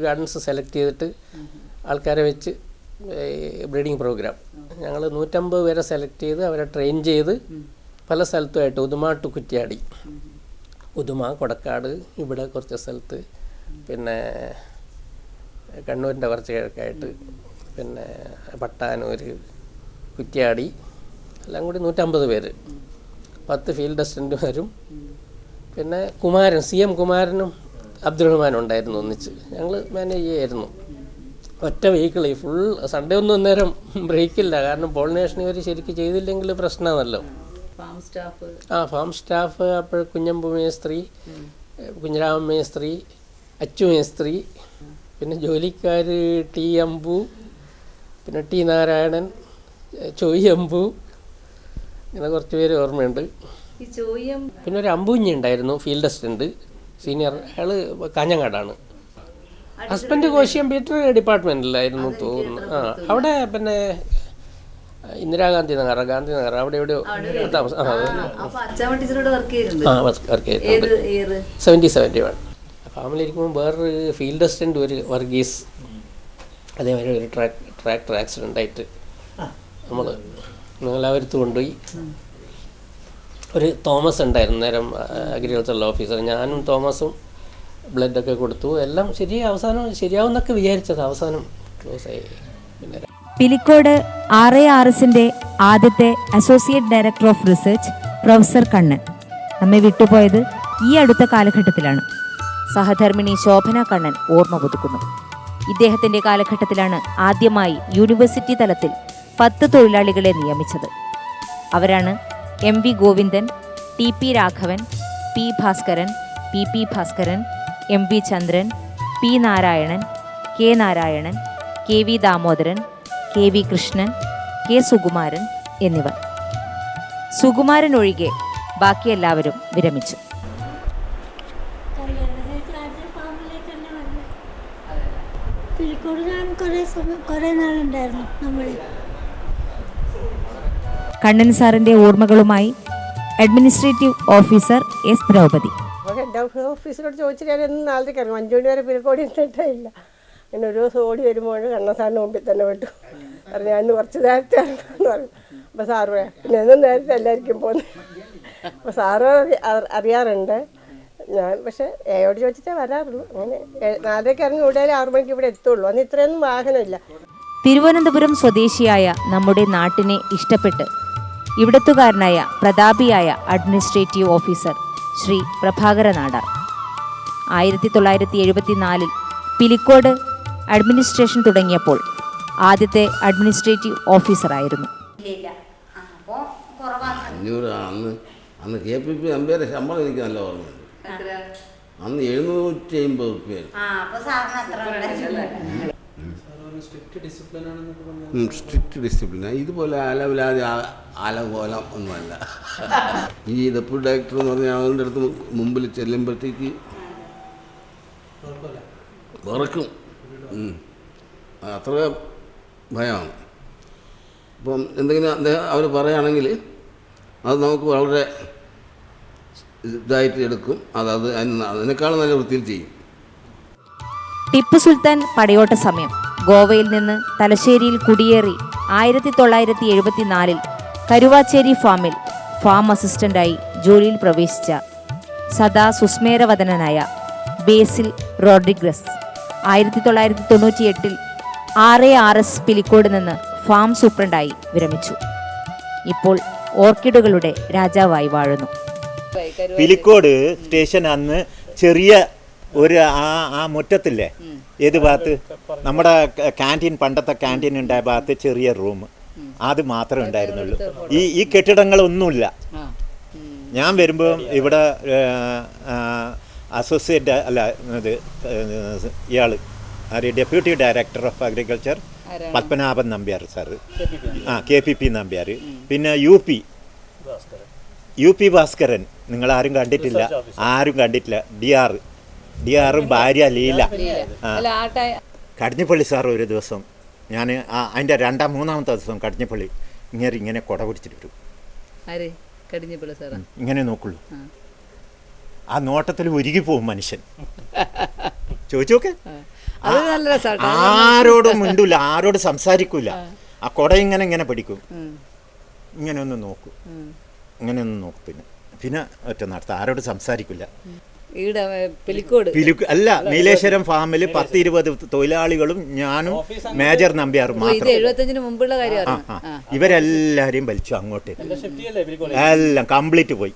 ഗാർഡൻസ് സെലക്ട് ചെയ്തിട്ട് ആൾക്കാരെ വെച്ച് ബ്രീഡിങ് പ്രോഗ്രാം ഞങ്ങൾ 150 പേരെ സെലക്ട് ചെയ്ത് അവരെ ട്രെയിൻ ചെയ്ത് പല സ്ഥലത്തുമായിട്ട് ഉദുമ ടു കുറ്റ്യാടി, ഉദുമ, കൊടക്കാട്, ഇവിടെ കുറച്ച് സ്ഥലത്ത്, പിന്നെ കണ്ണൂരിൻ്റെ കുറച്ച് കിഴക്കായിട്ട്, പിന്നെ പട്ടാനൂർ, കുറ്റ്യാടി, എല്ലാം കൂടി 150 പേര്, 10 ഫീൽഡ് അസിസ്റ്റൻറ്റുമാരും, പിന്നെ കുമാരൻ, CM കുമാരനും അബ്ദുറഹ്മാനും ഉണ്ടായിരുന്നു ഒന്നിച്ച്. ഞങ്ങൾ മാനേജ് ചെയ്യായിരുന്നു. ഒറ്റ വെഹിക്കിളേ ഫുൾ. സൺഡേ ഒന്നും അന്നേരം ബ്രേക്കില്ല, കാരണം പോളിനേഷൻ ഇവർ ശരിക്കും ചെയ്തില്ലെങ്കിൽ പ്രശ്നമാണല്ലോ. ഫാം സ്റ്റാഫ് അപ്പോൾ കുഞ്ഞമ്പു മേസ്ത്രി, കുഞ്ഞരാമ മേസ്ത്രി, അച്ചു മേസ്ത്രി, പിന്നെ ജോലിക്കാർ ടി അമ്പു, പിന്നെ ടി നാരായണൻ, ചോയ് അമ്പു, ഇങ്ങനെ കുറച്ച് പേര് ഓർമ്മയുണ്ട്. പിന്നെ ഒരു അമ്പുഞ്ഞി ഉണ്ടായിരുന്നു ഫീൽഡ് അസിസ്റ്റൻറ്റ് സീനിയർ, അയാൾ കാഞ്ഞങ്ങാടാണ്. ഹസ്ബൻഡ് കോശിയം പീറ്റർ ഡിപ്പാർട്ട്മെൻറ്റിലായിരുന്നു തോന്നുന്നു. അവിടെ പിന്നെ ഇന്ദിരാഗാന്ധി നഗർ, ഗാന്ധി നഗർ, അവിടെ എവിടെയോ താമസം. വർക്ക് ചെയ്തിട്ടുണ്ട് 70-71. ഫാമിലി ഇരിക്കുമ്പോൾ വേറൊരു ഫീൽഡ് അസിസ്റ്റൻ്റ്, ഒരു വർഗീസ്, അതേമാതിരി ഒരു ട്രാക്ടർ ആക്സിഡൻ്റ് ആയിട്ട് ഞങ്ങളവരത്ത് കൊണ്ടുപോയി. ഒരു തോമസ് ഉണ്ടായിരുന്നു നേരം അഗ്രികൾച്ചറൽ ഓഫീസർ, ഞാനും തോമസും ബ്ലഡൊക്കെ കൊടുത്തു. എല്ലാം അവസാനം ശരിയാവുന്നൊക്കെ വിചാരിച്ചത്, അവസാനം ക്ലോസ് ആയി. പിന്നെ പിലിക്കോട് RARSന്റെ ആദ്യത്തെ associate director of research professor Kannan നമ്മെ വിട്ടുപോയത് ഈ അടുത്ത കാലഘട്ടത്തിലാണ്. സഹധർമ്മിണി ശോഭന കണ്ണൻ ഓർമ്മ പുതുക്കുന്നു. ഇദ്ദേഹത്തിന്റെ കാലഘട്ടത്തിലാണ് ആദ്യമായി യൂണിവേഴ്സിറ്റി തലത്തിൽ 10 തൊഴിലാളികളെ നിയമിച്ചത്. അവരാണ് MV Govindan, TP Raghavan, P Bhaskaran, PP Bhaskaran, MV ചന്ദ്രൻ, P Narayanan, K Narayanan, KV Damodaran, KV Krishnan, K Sukumaran എന്നിവർ. സുകുമാരൻ ഒഴികെ ബാക്കി എല്ലാവരും വിരമിച്ചു. കണ്ണൻ സാറിന്റെ ഓർമ്മകളുമായി അഡ്മിനിസ്ട്രേറ്റീവ് ഓഫീസർ S ദ്രൗപദി. എൻ്റെ ഓഫീസിലോട് ചോദിച്ചിട്ട് ഞാൻ എന്നും നാളത്തേക്ക് ഇറങ്ങും. 5 മണി വരെ പിലിക്കോടി ഇട്ടിട്ടില്ല. അങ്ങനെ ഒരു ദിവസം ഓടി വരുമ്പോൾ കണ്ണൻ സാറിന് മുമ്പിൽ തന്നെ വിട്ടു. പറഞ്ഞു ഞാൻ കുറച്ച് നേരത്തെ ഇറങ്ങുമെന്ന് പറഞ്ഞു. അപ്പോൾ സാറ് പറയാം പിന്നെ എന്നും നേരത്തെ എല്ലാവർക്കും പോകുന്നത്. അപ്പോൾ സാറ് അറിയാറുണ്ട്. ഞാൻ പക്ഷേ ഏയോട് ചോദിച്ചിട്ടേ വരാറുള്ളൂ. അങ്ങനെ 4:30 ഇറങ്ങി ഓടിയാലേ 6 മണിക്ക് ഇവിടെ എത്തുള്ളൂ. അന്ന് ഇത്രയൊന്നും വാഹനമില്ല. തിരുവനന്തപുരം സ്വദേശിയായ നമ്മുടെ നാട്ടിനെ ഇഷ്ടപ്പെട്ട് ഇവിടത്തുകാരനായ പ്രതാപിയായ administrative officer Shri Prabhakara Nadar 1974 Pilicode administration തുടങ്ങിയപ്പോൾ ആദ്യത്തെ അഡ്മിനിസ്ട്രേറ്റീവ് ഓഫീസറായിരുന്നു. അന്ന് KPP MBA ശമ്പളം എനിക്ക് നല്ല ഓർമ്മയുണ്ട്. അന്ന് 750 രൂപയാണ്. Strict discipline. ഇതുപോലെ അലവിലാതെ അലകോലം ഒന്നുമല്ല. ഈ ഡെപ്യൂട്ടി ഡയറക്ടർ എന്ന് പറഞ്ഞാൽ അവരുടെ അടുത്ത് മുമ്പിൽ ചെല്ലുമ്പോഴത്തേക്ക് വിറക്കും. അത്ര ഭയമാണ്. അപ്പം എന്തെങ്കിലും അവർ പറയുകയാണെങ്കിൽ അത് നമുക്ക് വളരെ ഇതായിട്ട് എടുക്കും. അതിനേക്കാളും നല്ല വൃത്തിയിൽ ചെയ്യും. ടിപ്പു സുൽത്താൻ പടയോട്ട സമയം ഗോവയിൽ നിന്ന് തലശ്ശേരിയിൽ കുടിയേറി 1974 കരുവാച്ചേരി ഫാമിൽ ഫാം അസിസ്റ്റന്റായി ജോലിയിൽ പ്രവേശിച്ച സദാ സുസ്മേരവദനായ ബേസിൽ റോഡ്രിഗസ് 1998 RARS പിലിക്കോട് നിന്ന് ഫാം സൂപ്രണ്ടായി വിരമിച്ചു. ഇപ്പോൾ ഓർക്കിഡുകളുടെ രാജാവായി വാഴുന്നു. പിലിക്കോട് സ്റ്റേഷൻ അന്ന് ചെറിയ ഒരു ആ മുറ്റത്തില്ലേ, ഏത് ഭാഗത്ത് നമ്മുടെ ക്യാൻറ്റീൻ, പണ്ടത്തെ ക്യാൻറ്റീൻ ഉണ്ടായ ഭാഗത്ത് ചെറിയ റൂം, അത് മാത്രമേ ഉണ്ടായിരുന്നുള്ളൂ. ഈ കെട്ടിടങ്ങളൊന്നുമില്ല. ഞാൻ വരുമ്പോൾ ഇവിടെ അസോസിയേറ്റ് അല്ല ഇത് ഇയാൾ deputy director of agriculture Padmanabhan Nambiar sir, KPP Nambiar, പിന്നെ UP ഭാസ്കരൻ, നിങ്ങളാരും കണ്ടിട്ടില്ല, ആരും കണ്ടിട്ടില്ല. DR ഭാര്യ ലീല. കടഞ്ഞപ്പള്ളി സാർ ഒരു ദിവസം ഞാൻ അതിൻ്റെ മൂന്നാമത്തെ ദിവസം കടിഞ്ഞപ്പള്ളി ഇങ്ങനെ കുട പിടിച്ചിട്ട് വരും. ആര് കടിഞ്ഞപ്പള്ളി സാറാ? ഇങ്ങനെ നോക്കുള്ളൂ. ആ നോട്ടത്തിൽ ഒരുങ്ങി പോവും മനുഷ്യൻ. ചോദിച്ചു നോക്ക്. ആരോടും മിണ്ടൂല, ആരോടും സംസാരിക്കൂല. ആ കുട ഇങ്ങനെ പിടിക്കും, ഇങ്ങനെ ഒന്ന് നോക്കും, ഇങ്ങനെ ഒന്ന് നോക്കും. പിന്നെ ഒറ്റ നടത്ത, ആരോടും സംസാരിക്കില്ല. അല്ല, നീലേശ്വരം ഫാമിൽ 10-20 തൊഴിലാളികളും ഞാനും മേജർ നമ്പ്യാറും മാത്രം. ഇവരെല്ലാരെയും വലിച്ചു അങ്ങോട്ട്, എല്ലാം കംപ്ലീറ്റ് പോയി.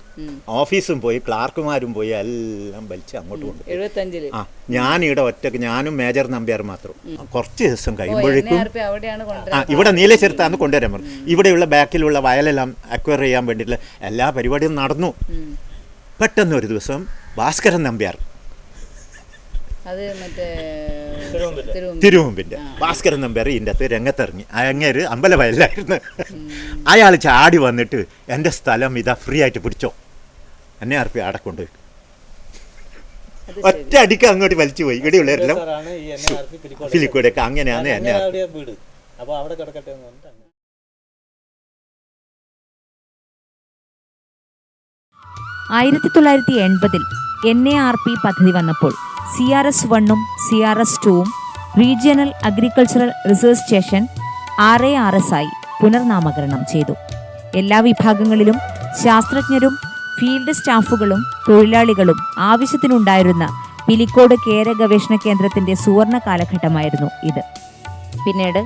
ഓഫീസും പോയി, ക്ലാർക്കുമാരും പോയി, എല്ലാം വലിച്ച് അങ്ങോട്ട് കൊണ്ടുപോയി. ഞാൻ ഇവിടെ ഒറ്റക്ക്, ഞാനും മേജർ നമ്പ്യാർ മാത്രം. കുറച്ച് ദിവസം കഴിയുമ്പോഴേക്കും ഇവിടെ നീലേശ്വരത്താണ് കൊണ്ടുവരാൻ പറഞ്ഞു. ഇവിടെയുള്ള ബാക്കിലുള്ള വയലെല്ലാം അക്വയർ ചെയ്യാൻ വേണ്ടിയിട്ടുള്ള എല്ലാ പരിപാടിയും നടന്നു. പെട്ടെന്ന് ഒരു ദിവസം ഭാസ്കരൻ നമ്പ്യാർ, തിരുമുമ്പിൻ്റെ ഭാസ്കരൻ നമ്പ്യാർ ഇതിൻ്റെ അകത്ത് രംഗത്തിറങ്ങി. അങ്ങേര് അമ്പലവയലായിരുന്നു. അയാൾ ചാടി വന്നിട്ട് എൻ്റെ സ്ഥലം ഇതാ ഫ്രീ ആയിട്ട് പിടിച്ചോ, NARP അവിടെ കൊണ്ടുപോയി ഒറ്റ അടിക്ക് അങ്ങോട്ട് വലിച്ചു പോയി. ഇവിടെയുള്ളവരെല്ലാം പിലിക്കോടൊക്കെ അങ്ങനെയാണ് NARP. 1980 NARP പദ്ധതി വന്നപ്പോൾ CRS 1ഉം CRS 2ഉം regional agricultural research station RARS ആയി പുനർനാമകരണം ചെയ്തു. എല്ലാ വിഭാഗങ്ങളിലും ശാസ്ത്രജ്ഞരും ഫീൽഡ് സ്റ്റാഫുകളും തൊഴിലാളികളും ആവശ്യത്തിനുണ്ടായിരുന്ന പിലിക്കോട് കേര ഗവേഷണ കേന്ദ്രത്തിന്റെ സുവർണ കാലഘട്ടമായിരുന്നു ഇത്. പിന്നീട്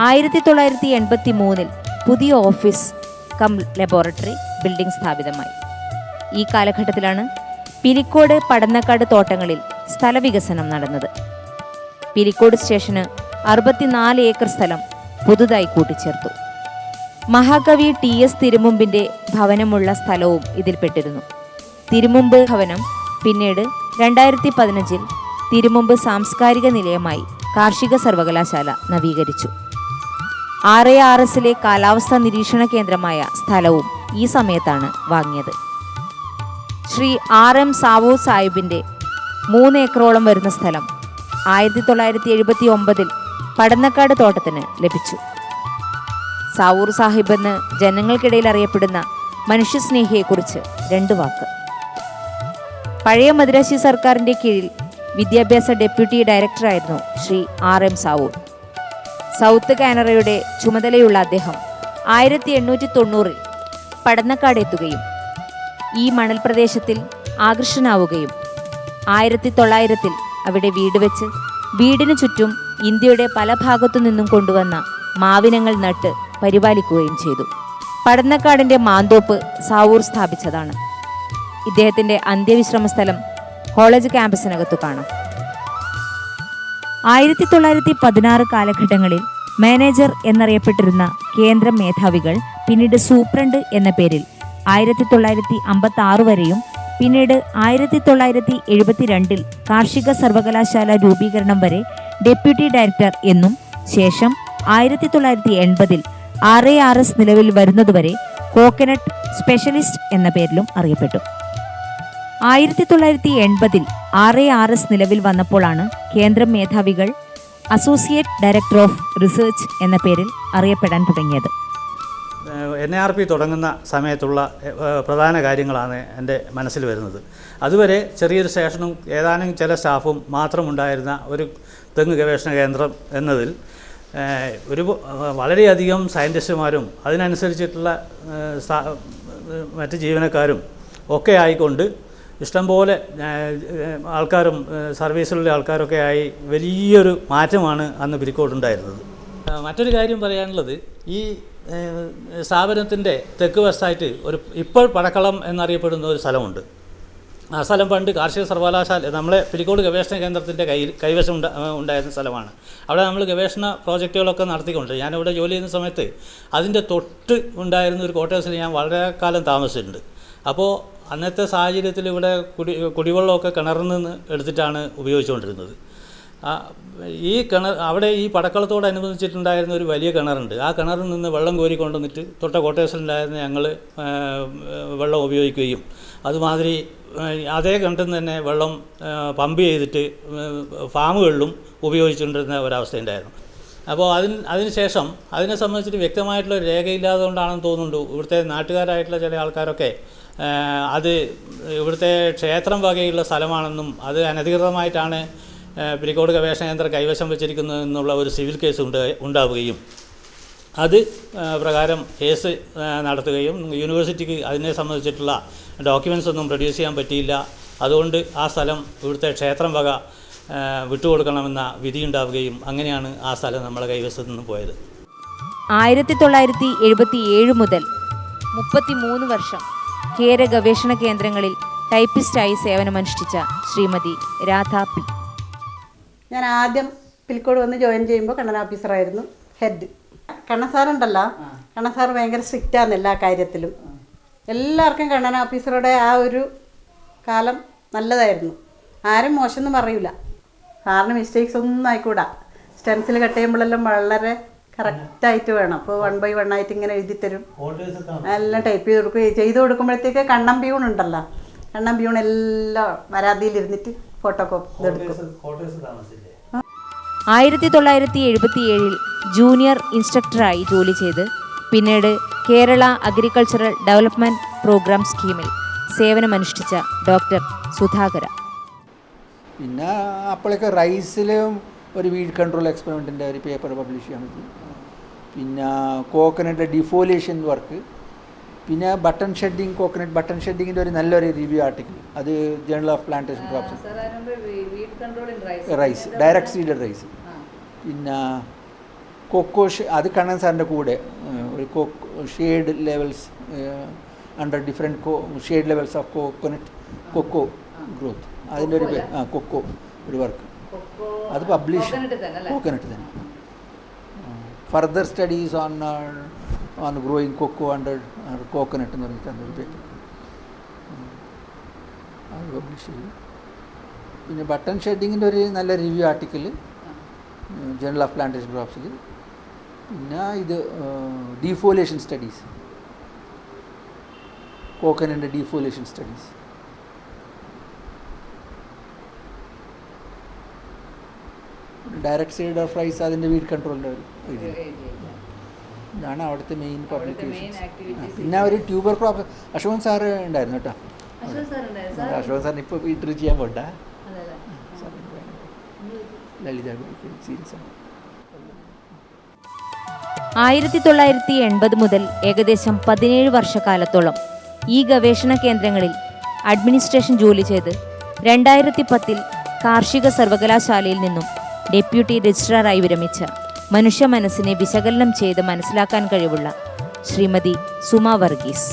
1983 പുതിയ ഓഫീസ് കം ലബോറട്ടറി ബിൽഡിംഗ് സ്ഥാപിതമായി. ഈ കാലഘട്ടത്തിലാണ് പിലിക്കോട് പടന്നക്കാട് തോട്ടങ്ങളിൽ സ്ഥലവികസനം നടന്നത്. പിലിക്കോട് സ്റ്റേഷന് 64 ഏക്കർ സ്ഥലം പുതുതായി കൂട്ടിച്ചേർത്തു. മഹാകവി TS തിരുമുമ്പിന്റെ ഭവനമുള്ള സ്ഥലവും ഇതിൽപ്പെട്ടിരുന്നു. തിരുമുമ്പ് ഭവനം പിന്നീട് 2015 തിരുമുമ്പ് സാംസ്കാരിക നിലയമായി കാർഷിക സർവകലാശാല നവീകരിച്ചു. RARSലെ കാലാവസ്ഥാ നിരീക്ഷണ കേന്ദ്രമായ സ്ഥലവും ഈ സമയത്താണ് വാങ്ങിയത്. ശ്രീ RM സാവൂർ സാഹിബിൻ്റെ 3 ഏക്കറോളം വരുന്ന സ്ഥലം 1979 പടന്നക്കാട് തോട്ടത്തിന് ലഭിച്ചു. സാവൂർ സാഹിബ് എന്ന് ജനങ്ങൾക്കിടയിൽ അറിയപ്പെടുന്ന മനുഷ്യസ്നേഹിയെക്കുറിച്ച് 2 വാക്ക്. പഴയ മദ്രാശി സർക്കാരിൻ്റെ കീഴിൽ വിദ്യാഭ്യാസ ഡെപ്യൂട്ടി ഡയറക്ടറായിരുന്നു ശ്രീ RM സാവൂർ. സൗത്ത് കാനറയുടെ ചുമതലയുള്ള അദ്ദേഹം 1890 പടന്നക്കാട് എത്തുകയും ഈ മണൽ പ്രദേശത്തിൽ ആകർഷനാവുകയും 1900 അവിടെ വീട് വെച്ച് വീടിനു ചുറ്റും ഇന്ത്യയുടെ പല ഭാഗത്തു നിന്നും കൊണ്ടുവന്ന മാവിനങ്ങൾ നട്ട് പരിപാലിക്കുകയും ചെയ്തു. പടന്നക്കാടിൻ്റെ മാന്തോപ്പ് സാവൂർ സ്ഥാപിച്ചതാണ്. ഇദ്ദേഹത്തിൻ്റെ അന്ത്യവിശ്രമ സ്ഥലം കോളേജ് ക്യാമ്പസിനകത്തു കാണാം. 1916 കാലഘട്ടങ്ങളിൽ മാനേജർ എന്നറിയപ്പെട്ടിരുന്ന കേന്ദ്ര മേധാവികൾ പിന്നീട് സൂപ്രണ്ട് എന്ന പേരിൽ 1956 വരെയും പിന്നീട് 1972 കാർഷിക സർവകലാശാല രൂപീകരണം വരെ ഡെപ്യൂട്ടി ഡയറക്ടർ എന്നും ശേഷം 1980 RARS നിലവിൽ വരുന്നതുവരെ കോക്കനട്ട് സ്പെഷ്യലിസ്റ്റ് എന്ന പേരിലും അറിയപ്പെട്ടു. 1980 RARS നിലവിൽ വന്നപ്പോഴാണ് കേന്ദ്ര മേധാവികൾ അസോസിയേറ്റ് ഡയറക്ടർ ഓഫ് റിസർച്ച് എന്ന പേരിൽ അറിയപ്പെടാൻ തുടങ്ങിയത്. NARP തുടങ്ങുന്ന സമയത്തുള്ള പ്രധാന കാര്യങ്ങളാണ് എൻ്റെ മനസ്സിൽ വരുന്നത്. അതുവരെ ചെറിയൊരു സ്റ്റേഷനും ഏതാനും ചില സ്റ്റാഫും മാത്രമുണ്ടായിരുന്ന ഒരു തെങ്ങ് ഗവേഷണ കേന്ദ്രം എന്നതിൽ വളരെയധികം സയൻറ്റിസ്റ്റുമാരും അതിനനുസരിച്ചിട്ടുള്ള മറ്റ് ജീവനക്കാരും ഒക്കെ ആയിക്കൊണ്ട് ഇഷ്ടംപോലെ ആൾക്കാരും സർവീസിലുള്ള ആൾക്കാരൊക്കെ ആയി വലിയൊരു മാറ്റമാണ് അന്ന് പിലിക്കോടുണ്ടായിരുന്നത്. മറ്റൊരു കാര്യം പറയാനുള്ളത്, ഈ സ്ഥാപനത്തിൻ്റെ തെക്ക് വശത്തായിട്ട് ഇപ്പോൾ പടക്കളം എന്നറിയപ്പെടുന്ന ഒരു സ്ഥലമുണ്ട്. ആ സ്ഥലം പണ്ട് കാർഷിക സർവകലാശാല നമ്മളെ പിലിക്കോട് ഗവേഷണ കേന്ദ്രത്തിൻ്റെ കൈവശം ഉണ്ടായിരുന്ന സ്ഥലമാണ്. അവിടെ നമ്മൾ ഗവേഷണ പ്രോജക്റ്റുകളൊക്കെ നടത്തിക്കൊണ്ട് ഞാനിവിടെ ജോലി ചെയ്യുന്ന സമയത്ത് അതിൻ്റെ തൊട്ട് ഉണ്ടായിരുന്ന ഒരു ക്വാർട്ടേഴ്സിൽ ഞാൻ വളരെ കാലം താമസിച്ചിട്ടുണ്ട്. അപ്പോൾ അന്നത്തെ സാഹചര്യത്തിൽ ഇവിടെ കുടിവെള്ളമൊക്കെ കിണറിൽ നിന്ന് എടുത്തിട്ടാണ് ഉപയോഗിച്ചുകൊണ്ടിരുന്നത്. ഈ അവിടെ ഈ പടക്കളത്തോടനുബന്ധിച്ചിട്ടുണ്ടായിരുന്ന ഒരു വലിയ കിണറുണ്ട്. ആ കിണറിൽ നിന്ന് വെള്ളം കോരിക്കൊണ്ടുവന്നിട്ട് തൊട്ട ക്വാർട്ടേഴ്സിലുണ്ടായിരുന്ന ഞങ്ങൾ വെള്ളം ഉപയോഗിക്കുകയും അതുമാതിരി അതേ കിണറ്റിൽ നിന്ന് തന്നെ വെള്ളം പമ്പ് ചെയ്തിട്ട് ഫാമുകളിലും ഉപയോഗിച്ചുകൊണ്ടിരുന്ന ഒരവസ്ഥയുണ്ടായിരുന്നു. അപ്പോൾ അതിനുശേഷം അതിനെ സംബന്ധിച്ചിട്ട് വ്യക്തമായിട്ടുള്ള ഒരു രേഖയില്ലാതെ കൊണ്ടാണെന്ന് തോന്നുന്നുണ്ട് ഇവിടുത്തെ നാട്ടുകാരായിട്ടുള്ള ചില ആൾക്കാരൊക്കെ അത് ഇവിടുത്തെ ക്ഷേത്രം വകയുള്ള സ്ഥലമാണെന്നും അത് അനധികൃതമായിട്ടാണ് പിലിക്കോട് ഗവേഷണ കേന്ദ്രം കൈവശം വെച്ചിരിക്കുന്നത് എന്നുള്ള ഒരു സിവിൽ കേസ് ഉണ്ടാവുകയും അത് പ്രകാരം കേസ് നടത്തുകയും യൂണിവേഴ്സിറ്റിക്ക് അതിനെ സംബന്ധിച്ചിട്ടുള്ള ഡോക്യുമെൻ്റ്സ് ഒന്നും പ്രൊഡ്യൂസ് ചെയ്യാൻ പറ്റിയില്ല. അതുകൊണ്ട് ആ സ്ഥലം ഇവിടുത്തെ ക്ഷേത്രം വക വിട്ടുകൊടുക്കണമെന്ന വിധിയുണ്ടാവുകയും അങ്ങനെയാണ് ആ സ്ഥലം നമ്മളെ കൈവശത്ത് നിന്ന് പോയത്. 1977 മുതൽ 33 വർഷം കേര ഗവേഷണ കേന്ദ്രങ്ങളിൽ ടൈപ്പിസ്റ്റായി സേവനമനുഷ്ഠിച്ച ശ്രീമതി രാധ പി. ഞാൻ ആദ്യം പിലിക്കോട് വന്ന് ജോയിൻ ചെയ്യുമ്പോൾ കണ്ണൻ ഓഫീസറായിരുന്നു ഹെഡ്. കണ്ണസാറുണ്ടല്ലോ, കണ്ണസാർ ഭയങ്കര സ്ട്രിക്റ്റാണ് എല്ലാ കാര്യത്തിലും. എല്ലാവർക്കും കണ്ണൻ ഓഫീസറുടെ ആ ഒരു കാലം നല്ലതായിരുന്നു. ആരും മോശമൊന്നും പറയൂല. സാറിന് മിസ്റ്റേക്സ് ഒന്നും ആയിക്കൂടാ. സ്റ്റെൻസിൽ കട്ട് ചെയ്യുമ്പോഴെല്ലാം വളരെ കറക്റ്റായിട്ട് വേണം. അപ്പോൾ 1 by 1 ആയിട്ട് ഇങ്ങനെ എഴുതി തരും, എല്ലാം ടൈപ്പ് ചെയ്ത് കൊടുക്കുമ്പോഴത്തേക്ക് കണ്ണൻ പ്യൂൺ ഉണ്ടല്ലോ, കണ്ണൻ പ്യൂൺ എല്ലാം വരാതിയിലിരുന്നിട്ട് ഫോട്ടോ കോപ്പി ഇതെടുക്കും. 1977 ജൂനിയർ ഇൻസ്ട്രക്ടറായി ജോലി ചെയ്ത് പിന്നീട് കേരള അഗ്രികൾച്ചറൽ ഡെവലപ്മെൻറ്റ് പ്രോഗ്രാം സ്കീമിൽ സേവനമനുഷ്ഠിച്ച ഡോക്ടർ സുധാകര. പിന്നെ അപ്പോഴൊക്കെ റൈസിലും ഒരു വീഡ് കൺട്രോൾ എക്സ്പെരിമെൻറ്റിൻ്റെ ഒരു പേപ്പർ പബ്ലിഷ് ചെയ്യാൻ പറ്റി. പിന്നെ കോക്കനട്ട് ഡിഫോലിയേഷൻ വർക്ക്, പിന്നെ ബട്ടൺ ഷെഡിങ്, കോക്കനട്ട് ബട്ടൺ ഷെഡിങ്ങിൻ്റെ ഒരു നല്ലൊരു റിവ്യൂ ആർട്ടിക്കിൾ, അത് journal of plantation crops rice, direct seeded rice. പിന്നെ കൊക്കോ അത് കണ്ണൻ സാറിൻ്റെ കൂടെ ഒരു shade levels under different shade levels of cocoa growth, അതിൻ്റെ ഒരു കൊക്കോ ഒരു വർക്ക് അത് പബ്ലിഷ്, കോക്കനട്ട് തന്നെ. Further studies on growing cocoa under coconut എന്ന് പറഞ്ഞിട്ട് ഒരു പേപ്പർ അത് പബ്ലിഷ് ചെയ്തു. പിന്നെ ബട്ടൺ ഷെഡിങ്ങിൻ്റെ ഒരു നല്ല review article journal of plantation ക്രോപ്സിൽ. പിന്നെ ഇത് ഡീഫോലിയേഷൻ സ്റ്റഡീസ്, കോക്കനട്ടിൻ്റെ defoliation studies. Direct side of rice അതിൻ്റെ വീഡ് കൺട്രോളിൻ്റെ ഒരു ഏരിയ. ഇതാണ് അവിടുത്തെ മെയിൻ പബ്ലിക്കേഷൻസ്. പിന്നെ ഒരു ട്യൂബർ ക്രോപ്പ് അശോകൻ സാറ് ഉണ്ടായിരുന്നു കേട്ടോ. അശോകൻ സാറിന് ഇപ്പോൾ ഇന്റർവ്യൂ ചെയ്യാൻ പോണ്ട, ലളിത സീരിയസ് ആണ്. 1980 മുതൽ ഏകദേശം 17 വർഷക്കാലത്തോളം ഈ ഗവേഷണ കേന്ദ്രങ്ങളിൽ അഡ്മിനിസ്ട്രേഷൻ ജോലി ചെയ്ത് 2010 കാർഷിക സർവകലാശാലയിൽ നിന്നും ഡെപ്യൂട്ടി രജിസ്ട്രാറായി വിരമിച്ച മനുഷ്യ മനസ്സിനെ വിശകലനം ചെയ്ത് മനസ്സിലാക്കാൻ കഴിവുള്ള ശ്രീമതി സുമ വർഗീസ്.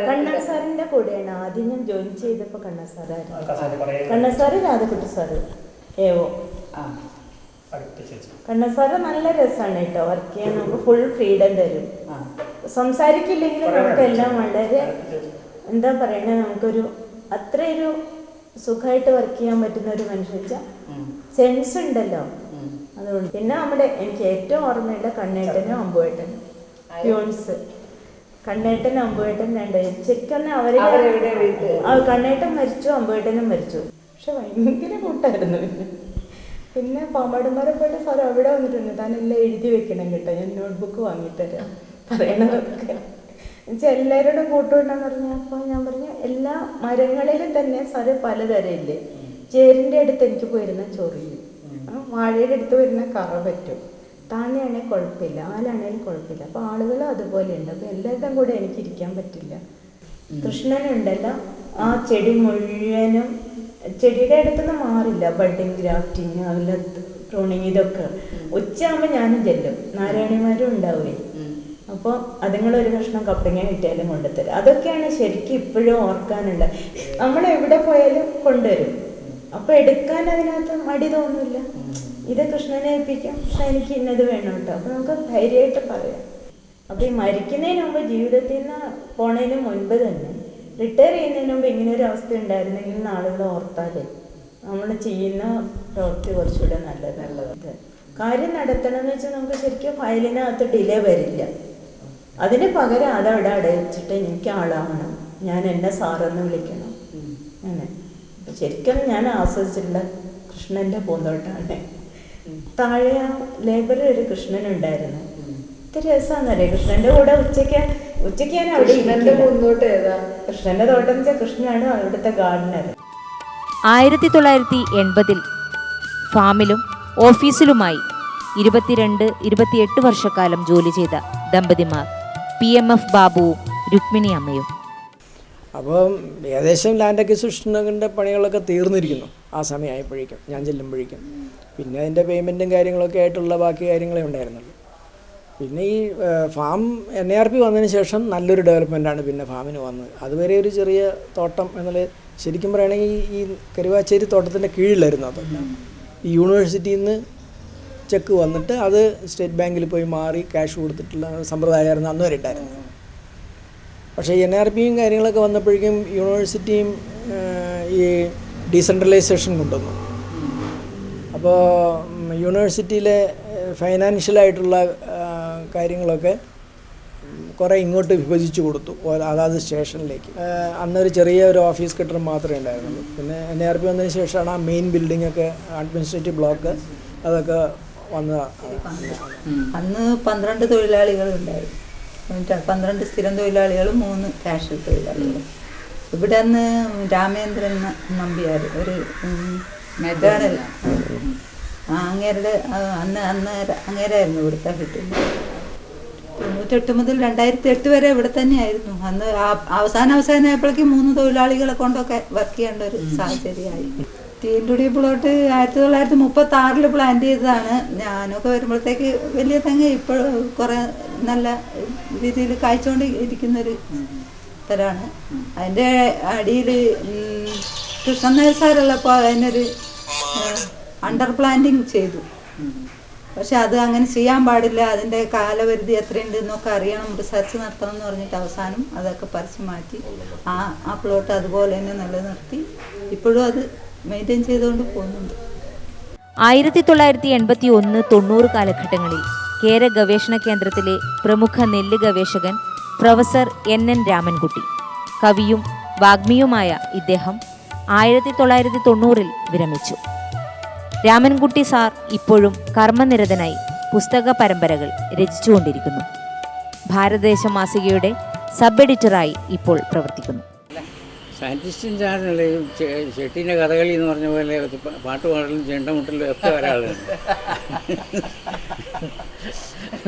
കണ്ണൻ സാറിന്റെ കൂടെയാണ് ആദ്യം ഞാൻ ജോയിൻ ചെയ്തപ്പോൾ. Kannan sir രാധകുട്ടി sir Evo. Kannan sir നല്ല രസമാണ് കേട്ടോ, വർക്ക് ചെയ്യാൻ നമുക്ക് ഫുൾ ഫ്രീഡം തരും. സംസാരിക്കില്ലെങ്കിലും നമുക്കെല്ലാം വളരെ എന്താ പറയണേ, നമുക്കൊരു അത്രയൊരു സുഖമായിട്ട് വർക്ക് ചെയ്യാൻ പറ്റുന്ന ഒരു മനുഷ്യ സെൻസ് ഉണ്ടല്ലോ, അതുകൊണ്ട്. പിന്നെ എനിക്ക് ഏറ്റവും ഓർമ്മയുള്ള കണ്ണേട്ടനും അമ്പുവേട്ടനും പ്യൂൺസ്. കണ്ണേട്ടനും അമ്പുവേട്ടൻ ശരിക്കും അവര് കണ്ണേട്ടൻ മരിച്ചു, അമ്പുവേട്ടനും മരിച്ചു. പക്ഷെ ഭയങ്കര കൂട്ടായിരുന്നു. പിന്നെ പാമ്പാടുമാരെ പോയിട്ട് സാർ അവിടെ വന്നിട്ടുണ്ട്, താനെല്ലാം എഴുതി വെക്കണം കേട്ടോ, ഞാൻ നോട്ട്ബുക്ക് വാങ്ങിത്തരാം പറയണതൊക്കെ. എന്നുവെച്ചാൽ എല്ലാവരോടും കൂട്ടുണ്ടെന്ന് പറഞ്ഞാൽ അപ്പോൾ ഞാൻ പറഞ്ഞു എല്ലാ മരങ്ങളിലും തന്നെ സാറ് പലതരം ഇല്ലേ. ചേരിൻ്റെ അടുത്ത് എനിക്ക് പോയിരുന്ന ചൊറിയും, വാഴയുടെ അടുത്ത് വരുന്ന കറ പറ്റും, താനെയാണെങ്കിൽ കുഴപ്പമില്ല, ആലാണെങ്കിലും കുഴപ്പമില്ല. അപ്പോൾ ആളുകളും അതുപോലെ ഉണ്ട്. അപ്പോൾ എല്ലാവരുടെയും കൂടെ എനിക്ക് ഇരിക്കാൻ പറ്റില്ല. കൃഷ്ണനുണ്ടല്ലോ, ആ ചെടി മുഴുവനും ചെടിയുടെ അടുത്തുനിന്ന് മാറില്ല. ബഡിങ്, ഗ്രാഫ്റ്റിങ്, അതിൽ പ്രൂണിങ്, ഇതൊക്കെ ഉച്ചയാകുമ്പോൾ ഞാനും ചെല്ലും, നാരായണിമാരും ഉണ്ടാവുകയെ. അപ്പോൾ അതുങ്ങളൊരു കഷ്ണം കപ്പങ്ങ കിട്ടിയാലും കൊണ്ടുതരും. അതൊക്കെയാണ് ശരിക്കും ഇപ്പോഴും ഓർക്കാനുള്ള. നമ്മളെവിടെ പോയാലും കൊണ്ടുവരും. അപ്പോൾ എടുക്കാൻ അതിനകത്ത് മടി തോന്നില്ല. ഇത് കൃഷ്ണനെ ഏൽപ്പിക്കാം, പക്ഷെ എനിക്ക് ഇന്നത് വേണം കേട്ടോ. അപ്പോൾ നമുക്ക് ധൈര്യമായിട്ട് പറയാം. അപ്പോൾ ഈ മരിക്കുന്നതിന് മുമ്പ്, ജീവിതത്തിൽ നിന്ന് പോണതിന് മുൻപ് തന്നെ, റിട്ടയർ ചെയ്യുന്നതിന് മുമ്പ് ഇങ്ങനെ ഒരു അവസ്ഥ ഉണ്ടായിരുന്നെങ്കിൽ ആളുകൾ ഓർത്താലേ നമ്മൾ ചെയ്യുന്ന പ്രവൃത്തി കുറച്ചുകൂടെ നല്ലത്. കാര്യം നടത്തണമെന്ന് വെച്ചാൽ നമുക്ക് ശരിക്കും ഫയലിനകത്ത് ഡിലേ വരില്ല. അതിന് പകരം അതവിടെ അടച്ചിട്ട് എനിക്ക് ആളാവണം, ഞാൻ എന്നെ സാറെന്ന് വിളിക്കണം. അങ്ങനെ ശരിക്കും ഞാൻ ആസ്വദിച്ചിട്ടുള്ള കൃഷ്ണൻ്റെ പൂന്തോട്ടമാണ്. താഴെ ലേബറിൽ ഒരു കൃഷ്ണനുണ്ടായിരുന്നു. ഇത്ര രസമാണെന്നറിയാം. കൃഷ്ണൻ്റെ കൂടെ ഉച്ചയ്ക്കാണ് അവിടെ കൃഷ്ണന്റെ പൂന്തോട്ടം ഏതാ? കൃഷ്ണൻ്റെ തോട്ടം എന്ന് വെച്ചാൽ കൃഷ്ണനാണ് അവിടുത്തെ ഗാർഡനർ. 1980 ഫാമിലും ഓഫീസിലുമായി 22-28 വർഷക്കാലം ജോലി ചെയ്ത ദമ്പതിമാർ PMF ബാബുവും രുക്മിണി അമ്മയും. അപ്പം ഏകദേശം ലാൻഡ് അക്വിസിഷൻ്റെ പണികളൊക്കെ തീർന്നിരിക്കുന്നു ആ സമയമായപ്പോഴേക്കും, ഞാൻ ചെല്ലുമ്പോഴേക്കും. പിന്നെ അതിൻ്റെ പേയ്മെൻറ്റും കാര്യങ്ങളൊക്കെ ആയിട്ടുള്ള ബാക്കി കാര്യങ്ങളേ ഉണ്ടായിരുന്നുള്ളൂ. പിന്നെ ഈ ഫാം NARP വന്നതിന് ശേഷം നല്ലൊരു ഡെവലപ്മെൻറ്റാണ് പിന്നെ ഫാമിന് വന്നത്. അതുവരെ ഒരു ചെറിയ തോട്ടം എന്നുള്ളത് ശരിക്കും പറയുകയാണെങ്കിൽ ഈ കരുവാച്ചേരി തോട്ടത്തിൻ്റെ കീഴിലായിരുന്നു അത്. ഈ യൂണിവേഴ്സിറ്റിയിൽ നിന്ന് ചെക്ക് വന്നിട്ട് അത് സ്റ്റേറ്റ് ബാങ്കിൽ പോയി മാറി ക്യാഷ് കൊടുത്തിട്ടുള്ള സമ്പ്രദായമായിരുന്നു അന്ന് വരെ ഉണ്ടായിരുന്നത്. പക്ഷേ NRPയും കാര്യങ്ങളൊക്കെ വന്നപ്പോഴേക്കും യൂണിവേഴ്സിറ്റിയും ഈ ഡീസെൻട്രലൈസേഷൻ കൊണ്ടുവന്നു. അപ്പോൾ യൂണിവേഴ്സിറ്റിയിലെ ഫൈനാൻഷ്യലായിട്ടുള്ള കാര്യങ്ങളൊക്കെ കുറേ ഇങ്ങോട്ട് വിഭജിച്ച് കൊടുത്തു അതാത് സ്റ്റേഷനിലേക്ക്. അന്നൊരു ചെറിയ ഒരു ഓഫീസ് കെട്ടിടം മാത്രമേ ഉണ്ടായിരുന്നുള്ളൂ. പിന്നെ NRP വന്നതിന് ശേഷമാണ് ആ മെയിൻ ബിൽഡിങ്ങൊക്കെ അഡ്മിനിസ്ട്രേറ്റീവ് ബ്ലോക്ക് അതൊക്കെ വന്നതാണ്. അന്ന് 12 തൊഴിലാളികളുണ്ടായിരുന്നു. 12 സ്ഥിരം തൊഴിലാളികളും 3 കാഷ്വൽ തൊഴിലാളികളും. ഇവിടെ അന്ന് രാമേന്ദ്രൻ നമ്പ്യാർ ഒരു മെജാണൽ അങ്ങേരുടെ അങ്ങേരായിരുന്നു ഇവിടുത്തെ ഹെഡ്. 98 മുതൽ 2008 വരെ ഇവിടെ തന്നെയായിരുന്നു. അന്ന് അവസാനമായപ്പോഴേക്കും 3 തൊഴിലാളികളെ കൊണ്ടൊക്കെ വർക്ക് ചെയ്യേണ്ട ഒരു സാഹചര്യമായി. തീൻതുടി പ്ലോട്ട് 1936 പ്ലാൻ ചെയ്തതാണ്. ഞാനൊക്കെ വരുമ്പോഴത്തേക്ക് വലിയ തെങ്ങ് ഇപ്പോൾ കുറേ നല്ല രീതിയിൽ കായ്ച്ചുകൊണ്ട് ഇരിക്കുന്നൊരു സ്ഥലമാണ്. അതിൻ്റെ അടിയിൽ കൃഷ്ണൻ നായർ സാറുള്ളപ്പോൾ അതിനൊരു അണ്ടർ പ്ലാന്റിങ് ചെയ്തു. പക്ഷെ അത് അങ്ങനെ ചെയ്യാൻ പാടില്ല, അതിൻ്റെ കാലപരിധി എത്രയുണ്ട് എന്നൊക്കെ അറിയണം, റിസർച്ച് നടത്തണം എന്ന് പറഞ്ഞിട്ട് അവസാനം അതൊക്കെ പറിച്ചു മാറ്റി ആ പ്ലോട്ട് അതുപോലെ തന്നെ നിലനിർത്തി ഇപ്പോഴും അത് മെയിൻറ്റെയിൻ ചെയ്തുകൊണ്ട് പോകുന്നുണ്ട്. 1981-90 കാലഘട്ടങ്ങളിൽ കേര ഗവേഷണ കേന്ദ്രത്തിലെ പ്രമുഖ നെല്ല് ഗവേഷകൻ പ്രൊഫസർ NN രാമൻകുട്ടി, കവിയും വാഗ്മിയുമായ ഇദ്ദേഹം 1990 വിരമിച്ചു. രാമൻകുട്ടി സാർ ഇപ്പോഴും കർമ്മനിരതനായി പുസ്തക പരമ്പരകൾ രചിച്ചുകൊണ്ടിരിക്കുന്നു. ഭാരതദേശ മാസികയുടെ സബ് എഡിറ്ററായി ഇപ്പോൾ പ്രവർത്തിക്കുന്നു. സയൻറ്റിസ്റ്റും ചാനൽ ചെട്ടീൻ്റെ കഥകളി എന്ന് പറഞ്ഞ പോലെ പാട്ട് പാടലും ചെണ്ടമുട്ടലും ഒക്കെ ഒരാളുണ്ട്.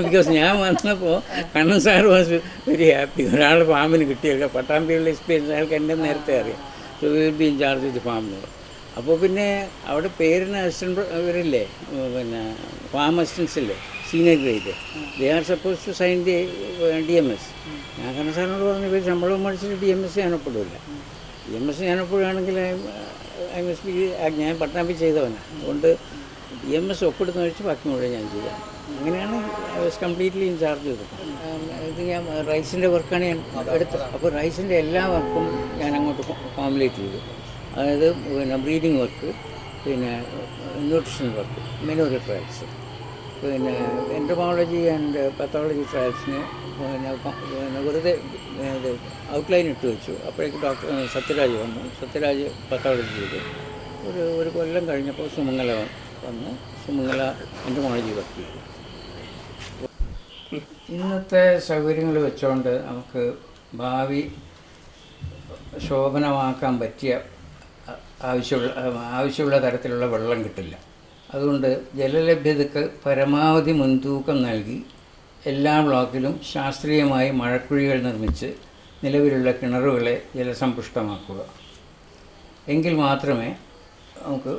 ബിക്കോസ് ഞാൻ വന്നപ്പോൾ Kannan sir was very happy. ഒരാൾ ഫാമിന് കിട്ടിയൊക്കെ പട്ടാമ്പിയുള്ള എക്സ്പീരിയൻസ് അയാൾക്ക് എൻ്റെ നേരത്തെ അറിയാം. So will be in charge of the farm എന്ന് പറയും. അപ്പോൾ പിന്നെ അവിടെ പേരിന് അസിസ്റ്റൻറ്റ് ഇവരില്ലേ, പിന്നെ ഫാം അസിസ്റ്റൻസില്ലേ, senior grade, they are suppose to sign the DMS. ഞാൻ കണ്ണൻ സാറിനോട് പറഞ്ഞു ഇവർ ശമ്പളവും മേടിച്ചിട്ട് DMS ഞാനൊപ്പിടില്ല. DMS ഞാനൊപ്പിടുകയാണെങ്കിൽ ഐ മസ്റ്റ് ബി, ഞാൻ പട്ടാമ്പി ചെയ്തവനാണ്. അതുകൊണ്ട് DMS ഒപ്പിടുന്ന വെച്ച് ബാക്കി മുഴുവൻ ഞാൻ ചെയ്യാം. അങ്ങനെയാണ് I was completely in charge ചെയ്തത്. ഇത് ഞാൻ റൈസിൻ്റെ വർക്കാണ് ഞാൻ എടുത്തത്. അപ്പോൾ റൈസിൻ്റെ എല്ലാ വർക്കും ഞാൻ അങ്ങോട്ട് ഫോമുലേറ്റ് ചെയ്തു. അതായത് പിന്നെ ബ്രീഡിങ് വർക്ക്, പിന്നെ ന്യൂട്രീഷണൽ വർക്ക്, മെനൂറി ട്രയൽസ്, പിന്നെ എൻട്രോമോളജി ആൻഡ് പത്തോളജി ട്രയൽസിന് പിന്നെ വെറുതെ ഔട്ട്ലൈൻ ഇട്ട് വെച്ചു. അപ്പോഴേക്ക് ഡോക്ടർ സത്യരാജ് വന്നു. സത്യരാജ് പത്തോളജി ചെയ്തു. ഒരു കൊല്ലം കഴിഞ്ഞപ്പോൾ സുമംഗല വന്ന് സുമംഗല എൻട്രോമോളജി വർക്ക് ചെയ്തു. ഇന്നത്തെ സൗകര്യങ്ങൾ വെച്ചുകൊണ്ട് നമുക്ക് ഭാവി ശോഭനമാക്കാൻ പറ്റിയ ആവശ്യമുള്ള തരത്തിലുള്ള വെള്ളം കിട്ടില്ല. അതുകൊണ്ട് ജലലഭ്യതയ്ക്ക് പരമാവധി മുൻതൂക്കം നൽകി എല്ലാ ബ്ലോക്കിലും ശാസ്ത്രീയമായി മഴക്കുഴികൾ നിർമ്മിച്ച് നിലവിലുള്ള കിണറുകളെ ജലസമ്പുഷ്ടമാക്കുക. എങ്കിൽ മാത്രമേ നമുക്ക്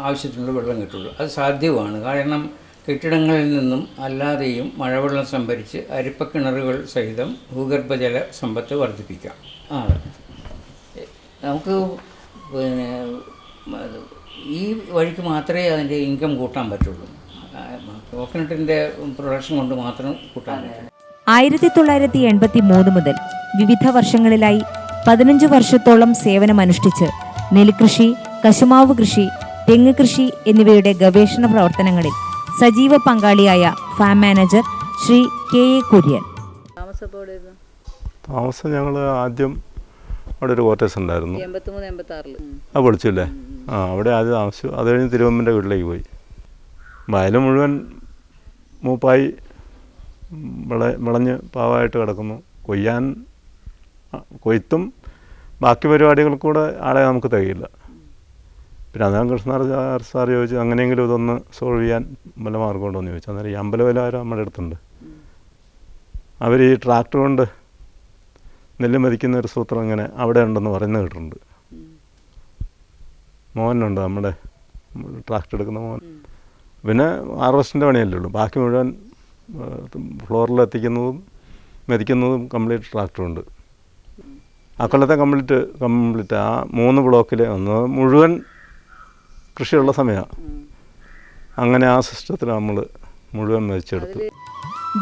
ആവശ്യത്തിനുള്ള വെള്ളം കിട്ടുള്ളൂ. അത് സാധ്യവുമാണ്. കാരണം കെട്ടിടങ്ങളിൽ നിന്നും അല്ലാതെയും മഴവെള്ളം സംഭരിച്ച് അരിപ്പക്കിണറുകൾ സഹിതം ഭൂഗർഭജല സമ്പത്ത് വർദ്ധിപ്പിക്കാം. നമുക്ക് പിന്നെ ഈ വഴിക്ക് മാത്രമേ അതിൻ്റെ ഇൻകം കൂട്ടാൻ പറ്റുള്ളൂ. കോക്കനട്ടിൻ്റെ പ്രൊഡക്ഷൻ കൊണ്ട് മാത്രം കൂട്ടാൻ പറ്റും. 1983 മുതൽ വിവിധ വർഷങ്ങളിലായി 15 വർഷത്തോളം സേവനമനുഷ്ഠിച്ച് നെൽകൃഷി, കശുമാവ് കൃഷി, തെങ്ങ് കൃഷി എന്നിവയുടെ ഗവേഷണ പ്രവർത്തനങ്ങളിൽ സജീവ പങ്കാളിയായ farm manager Shri KA Kurian. താമസം ഞങ്ങൾ ആദ്യം അവിടെ ഒരു ക്വാർട്ടേഴ്സ് ഉണ്ടായിരുന്നു. 83-86 ആ പൊളിച്ചില്ലേ? അവിടെ ആദ്യം താമസിച്ചു. അത് കഴിഞ്ഞ് തിരുവമ്മൻ്റെ വീട്ടിലേക്ക് പോയി. വയൽ മുഴുവൻ മൂപ്പായി വിളഞ്ഞ് പാവമായിട്ട് കിടക്കുന്നു. കൊയ്ത്തും ബാക്കി പരിപാടികൾക്കൂടെ ആളെ നമുക്ക് തികയില്ല. പിന്നെ അതാണ് കൃഷ്ണ സാർ ചോദിച്ചു അങ്ങനെയെങ്കിലും ഇതൊന്ന് സോൾവ് ചെയ്യാൻ വല്ല മാർഗമുണ്ടോ എന്ന് ചോദിച്ചു. അന്നേരം ഈ അമ്പലവലാരം നമ്മുടെ അടുത്തുണ്ട്. അവർ ഈ ട്രാക്ടർ കൊണ്ട് നെല്ല് മതിക്കുന്ന ഒരു സൂത്രം ഇങ്ങനെ അവിടെ ഉണ്ടെന്ന് പറയുന്നത് കേട്ടിട്ടുണ്ട്. മോഹനുണ്ട്, നമ്മുടെ ട്രാക്ടർ എടുക്കുന്ന മോഹൻ. പിന്നെ ഹാർവസ്റ്റിൻ്റെ പണിയല്ലേ ഉള്ളൂ. ബാക്കി മുഴുവൻ ഫ്ലോറിൽ എത്തിക്കുന്നതും മെതിക്കുന്നതും കംപ്ലീറ്റ് ട്രാക്ടറുണ്ട്. ആ കൊല്ലത്തെ കംപ്ലീറ്റ് ആ 3 ബ്ലോക്കിൽ ഒന്ന് മുഴുവൻ കൃഷിയുള്ള സമയമാണ്. അങ്ങനെ ആ സിസ്റ്റത്തിൽ നമ്മൾ മുഴുവൻ മെതിച്ചെടുത്തു.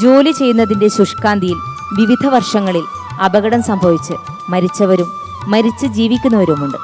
ജോലി ചെയ്യുന്നതിൻ്റെ ശുഷ്കാന്തിയിൽ വിവിധ വർഷങ്ങളിൽ അപകടം സംഭവിച്ച് മരിച്ചവരും മരിച്ച് ജീവിക്കുന്നവരുമുണ്ട്.